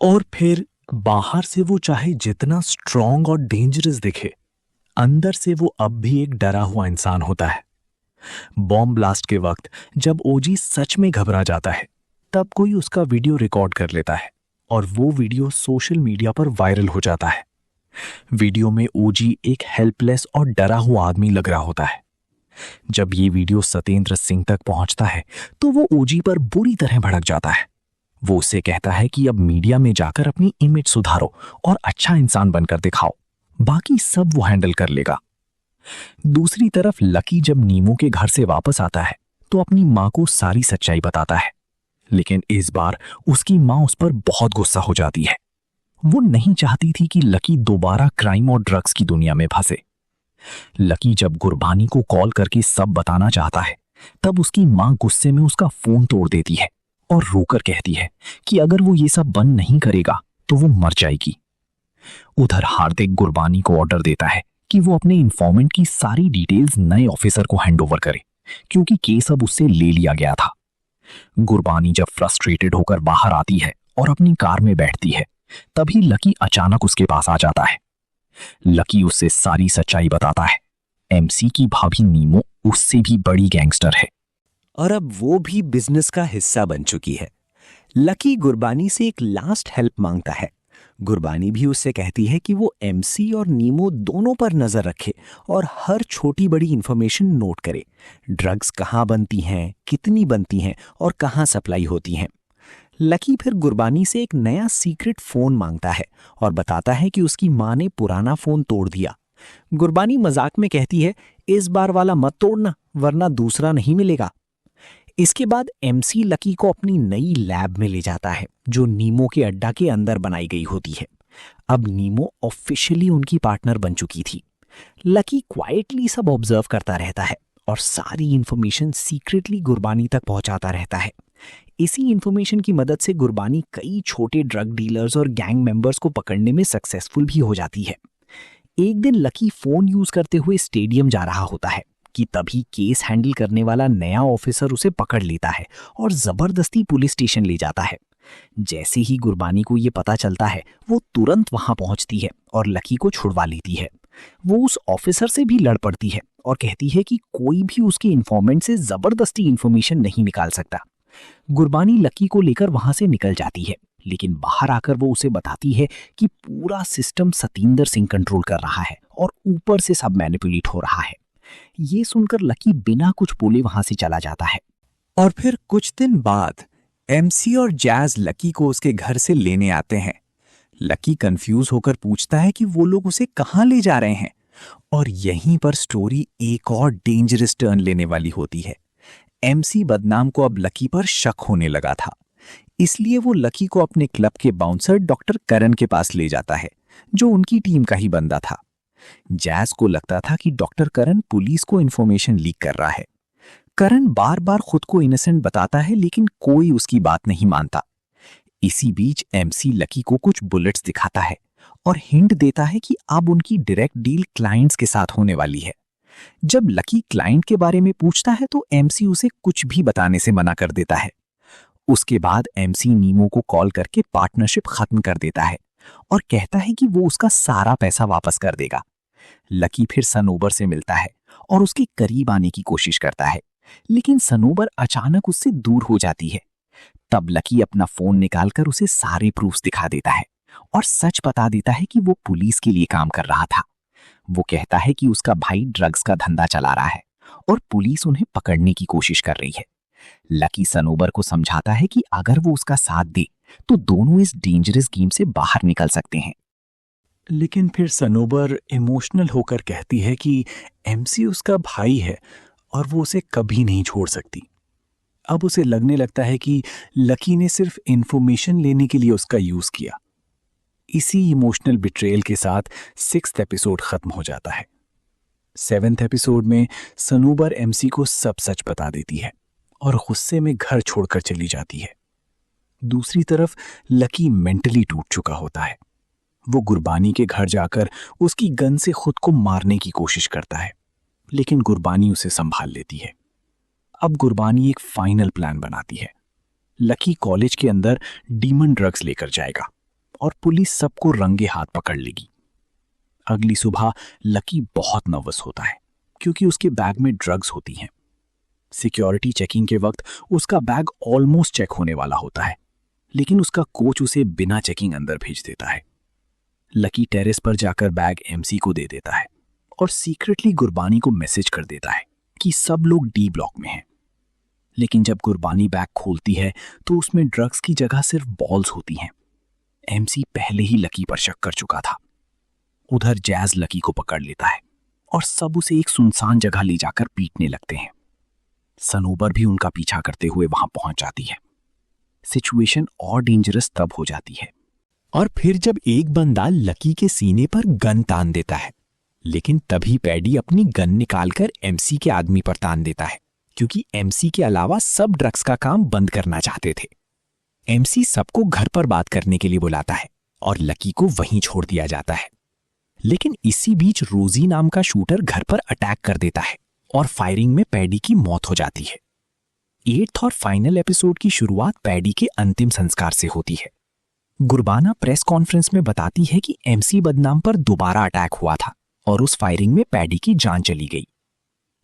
और फिर बाहर से वो चाहे जितना स्ट्रॉन्ग और डेंजरस दिखे, अंदर से वो अब भी एक डरा हुआ इंसान होता है। बॉम्ब ब्लास्ट के वक्त जब ओजी सच में घबरा जाता है, तब कोई उसका वीडियो रिकॉर्ड कर लेता है और वो वीडियो सोशल मीडिया पर वायरल हो जाता है। वीडियो में ओजी एक हेल्पलेस और डरा हुआ आदमी लग रहा होता है। जब ये वीडियो सतेंद्र सिंह तक पहुंचता है तो वो ओजी पर बुरी तरह भड़क जाता है। वो उससे कहता है कि अब मीडिया में जाकर अपनी इमेज सुधारो और अच्छा इंसान बनकर दिखाओ, बाकी सब वो हैंडल कर लेगा। दूसरी तरफ लकी जब नीमो के घर से वापस आता है तो अपनी मां को सारी सच्चाई बताता है, लेकिन इस बार उसकी मां उस पर बहुत गुस्सा हो जाती है। वो नहीं चाहती थी कि लकी दोबारा क्राइम और ड्रग्स की दुनिया में फंसे। लकी जब गुरबानी को कॉल करके सब बताना चाहता है, तब उसकी मां गुस्से में उसका फोन तोड़ देती है और रोकर कहती है कि अगर वो ये सब बंद नहीं करेगा तो वो मर जाएगी। उधर हार्दिक गुरबानी को ऑर्डर देता है कि वो अपने इन्फॉर्मेंट की सारी डिटेल्स नए ऑफिसर को हैंडओवर करे क्योंकि केस अब उससे ले लिया गया था। गुरबानी जब फ्रस्ट्रेटेड होकर बाहर आती है और अपनी कार में बैठती है, तभी लकी अचानक उसके पास आ जाता है। लकी उससे सारी सच्चाई बताता है। एमसी की भाभी नीमो उससे भी बड़ी गैंगस्टर है और अब वो भी बिजनेस का हिस्सा बन चुकी है। लकी गुरबानी से एक लास्ट हेल्प मांगता है। गुरबानी भी उससे कहती है कि वो एमसी और नीमो दोनों पर नजर रखे और हर छोटी बड़ी इंफॉर्मेशन नोट करे। ड्रग्स कहाँ बनती हैं, कितनी बनती हैं और कहाँ सप्लाई होती हैं। लकी फिर गुरबानी से एक नया सीक्रेट फोन मांगता है और बताता है कि उसकी माँ ने पुराना फोन तोड़ दिया। गुरबानी मजाक में कहती है, इस बार वाला मत तोड़ना वरना दूसरा नहीं मिलेगा। इसके बाद एमसी लकी को अपनी नई लैब में ले जाता है जो नीमो के अड्डा के अंदर बनाई गई होती है। अब नीमो ऑफिशियली उनकी पार्टनर बन चुकी थी। लकी क्वाइटली सब ऑब्जर्व करता रहता है और सारी इंफॉर्मेशन सीक्रेटली गुरबानी तक पहुंचाता रहता है। इसी इंफॉर्मेशन की मदद से गुरबानी कई छोटे ड्रग डीलर्स और गैंग मेंबर्स को पकड़ने में सक्सेसफुल भी हो जाती है। एक दिन लकी फोन यूज करते हुए स्टेडियम जा रहा होता है कि तभी केस हैंडल करने वाला नया ऑफिसर उसे पकड़ लेता है और जबरदस्ती पुलिस स्टेशन ले जाता है। जैसे ही गुरबानी को ये पता चलता है, वो तुरंत वहां पहुंचती है और लकी को छुड़वा लेती है। वो उस ऑफिसर से भी लड़ पड़ती है और कहती है कि कोई भी उसके इन्फॉर्मेंट से जबरदस्ती इंफॉर्मेशन नहीं निकाल सकता। गुरबानी लकी को लेकर वहां से निकल जाती है, लेकिन बाहर आकर वो उसे बताती है कि पूरा सिस्टम सतिंदर सिंह कंट्रोल कर रहा है और ऊपर से सब मैनिपुलेट हो रहा है। ये सुनकर लकी बिना कुछ बोले वहां से चला जाता है। और फिर कुछ दिन बाद एमसी और जैज लकी को उसके घर से लेने आते हैं। लकी कंफ्यूज होकर पूछता है कि वो लोग उसे कहाँ ले जा रहे हैं, और यहीं पर स्टोरी एक और डेंजरस टर्न लेने वाली होती है। एमसी बदनाम को अब लकी पर शक होने लगा था, इसलिए वो लकी को अपने क्लब के बाउंसर डॉक्टर करण के पास ले जाता है, जो उनकी टीम का ही बंदा था। जैज को लगता था कि डॉक्टर करण पुलिस को इन्फॉर्मेशन लीक कर रहा है। करण बार बार खुद को इनोसेंट बताता है, लेकिन कोई उसकी बात नहीं मानता। इसी बीच एमसी लकी को कुछ बुलेट्स दिखाता है और हिंट देता है कि अब उनकी डायरेक्ट डील क्लाइंट्स के साथ होने वाली है। जब लकी क्लाइंट के बारे में पूछता है तो एमसी उसे कुछ भी बताने से मना कर देता है। उसके बाद एमसी नीमो को कॉल करके पार्टनरशिप खत्म कर देता है और कहता है कि वो उसका सारा पैसा वापस कर देगा। लकी फिर सनोबर से मिलता है और उसके करीब आने की कोशिश करता है, लेकिन सनोबर अचानक उससे दूर हो जाती है। तब लकी अपना फोन निकालकर उसे सारे प्रूफ्स दिखा देता है और सच बता देता है कि वो पुलिस के लिए काम कर रहा था। वो कहता है कि उसका भाई ड्रग्स का धंधा चला रहा है और पुलिस उन्हें पकड़ने की कोशिश कर रही है। लकी सनोबर को समझाता है कि अगर वो उसका साथ दे तो दोनों इस डेंजरस गेम से बाहर निकल सकते हैं। लेकिन फिर सनोबर इमोशनल होकर कहती है कि एमसी उसका भाई है और वो उसे कभी नहीं छोड़ सकती। अब उसे लगने लगता है कि लकी ने सिर्फ इंफॉर्मेशन लेने के लिए उसका यूज किया। इसी इमोशनल बिट्रेयल के साथ 6th एपिसोड खत्म हो जाता है। 7th एपिसोड में सनोबर एमसी को सब सच बता देती है और गुस्से में घर छोड़कर चली जाती है। दूसरी तरफ लकी मेंटली टूट चुका होता है। वो गुरबानी के घर जाकर उसकी गन से खुद को मारने की कोशिश करता है, लेकिन गुरबानी उसे संभाल लेती है। अब गुरबानी एक फाइनल प्लान बनाती है। लकी कॉलेज के अंदर डीमन ड्रग्स लेकर जाएगा और पुलिस सबको रंगे हाथ पकड़ लेगी। अगली सुबह लकी बहुत नर्वस होता है क्योंकि उसके बैग में ड्रग्स होती हैं। सिक्योरिटी चेकिंग के वक्त उसका बैग ऑलमोस्ट चेक होने वाला होता है, लेकिन उसका कोच उसे बिना चेकिंग अंदर भेज देता है। लकी टेरेस पर जाकर बैग एमसी को दे देता है और सीक्रेटली गुरबानी को मैसेज कर देता है कि सब लोग डी ब्लॉक में हैं। लेकिन जब गुरबानी बैग खोलती है तो उसमें ड्रग्स की जगह सिर्फ बॉल्स होती हैं। एमसी पहले ही लकी पर शक कर चुका था। उधर जैज लकी को पकड़ लेता है और सब उसे एक सुनसान जगह ले जाकर पीटने लगते हैं। सनोबर भी उनका पीछा करते हुए वहां पहुंच जाती है। सिचुएशन और डेंजरस तब हो जाती है और फिर जब एक बंदा लकी के सीने पर गन तान देता है, लेकिन तभी पैडी अपनी गन निकालकर एमसी के आदमी पर तान देता है, क्योंकि एमसी के अलावा सब ड्रग्स का काम बंद करना चाहते थे। एमसी सबको घर पर बात करने के लिए बुलाता है और लकी को वहीं छोड़ दिया जाता है। लेकिन इसी बीच रोजी नाम का शूटर घर पर अटैक कर देता है और फायरिंग में पैडी की मौत हो जाती है। 8th और फाइनल एपिसोड की शुरुआत पैडी के अंतिम संस्कार से होती है। गुरबाना प्रेस कॉन्फ्रेंस में बताती है कि एमसी बदनाम पर दोबारा अटैक हुआ था और उस फायरिंग में पैडी की जान चली गई।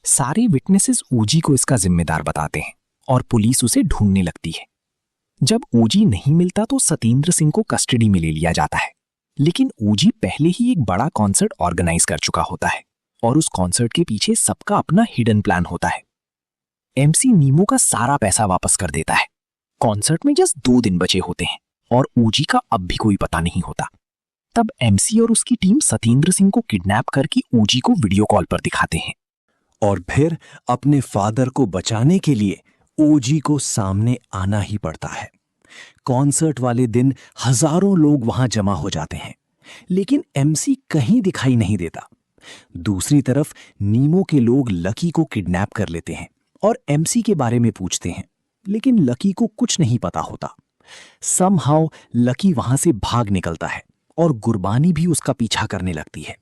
सारे विटनेसेस ओजी को इसका जिम्मेदार बताते हैं और पुलिस उसे ढूंढने लगती है। जब ओजी नहीं मिलता तो सतेंद्र सिंह को कस्टडी में ले लिया जाता है, लेकिन ओजी पहले ही एक बड़ा कॉन्सर्ट ऑर्गेनाइज कर चुका होता है और उस कॉन्सर्ट के पीछे सबका अपना हिडन प्लान होता है। एमसी नीमो का सारा पैसा वापस कर देता है। कॉन्सर्ट में जस्ट 2 दिन बचे होते हैं और ओजी का अब भी कोई पता नहीं होता। तब एमसी और उसकी टीम सतेंद्र सिंह को किडनैप करके ओजी को वीडियो कॉल पर दिखाते हैं और फिर अपने फादर को बचाने के लिए ओजी को सामने आना ही पड़ता है। कॉन्सर्ट वाले दिन हजारों लोग वहां जमा हो जाते हैं, लेकिन एमसी कहीं दिखाई नहीं देता। दूसरी तरफ नीमो के लोग लकी को किडनैप कर लेते हैं और एमसी के बारे में पूछते हैं, लेकिन लकी को कुछ नहीं पता होता। समहाउ लकी वहां से भाग निकलता है और गुरबानी भी उसका पीछा करने लगती है।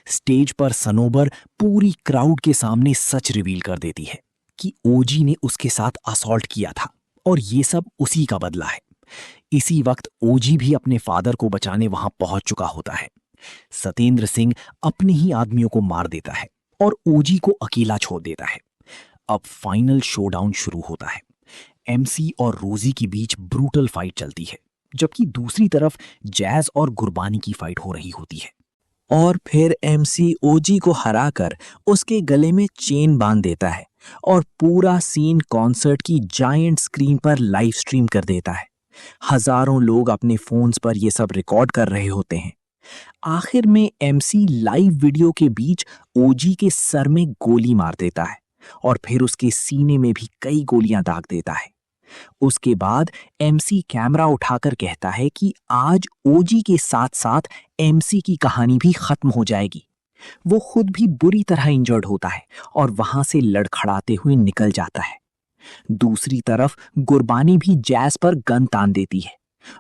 स्टेज पर सनोबर पूरी क्राउड के सामने सच रिवील कर देती है कि ओजी ने उसके साथ असॉल्ट किया था और ये सब उसी का बदला है। इसी वक्त ओजी भी अपने फादर को बचाने वहां पहुंच चुका होता है। सतेंद्र सिंह अपने ही आदमियों को मार देता है और ओजी को अकेला छोड़ देता है। अब फाइनल शोडाउन शुरू होता है। एमसी और रोजी के बीच ब्रूटल फाइट चलती है, जबकि दूसरी तरफ जैज और गुरबानी की फाइट हो रही होती है। और फिर एमसी ओजी को हराकर उसके गले में चेन बांध देता है और पूरा सीन कॉन्सर्ट की जायंट स्क्रीन पर लाइव स्ट्रीम कर देता है। हजारों लोग अपने फोन्स पर ये सब रिकॉर्ड कर रहे होते हैं। आखिर में एमसी लाइव वीडियो के बीच ओजी के सर में गोली मार देता है और फिर उसके सीने में भी कई गोलियां दाग देता है। उसके बाद एमसी कैमरा उठाकर कहता है कि आज ओजी के साथ साथ एमसी की कहानी भी खत्म हो जाएगी। वो खुद भी बुरी तरह इंजर्ड होता है और वहां से लड़खड़ाते हुए निकल जाता है। दूसरी तरफ गुरबानी भी जैज पर गन तान देती है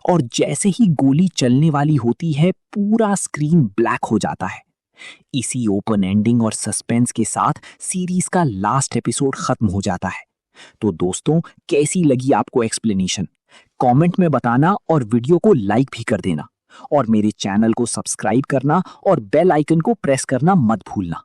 और जैसे ही गोली चलने वाली होती है पूरा स्क्रीन ब्लैक हो जाता है। इसी ओपन एंडिंग और सस्पेंस के साथ सीरीज का लास्ट एपिसोड खत्म हो जाता है। तो दोस्तों, कैसी लगी आपको एक्सप्लेनेशन? कमेंट में बताना और वीडियो को लाइक भी कर देना और मेरे चैनल को सब्सक्राइब करना और बेल आइकन को प्रेस करना मत भूलना।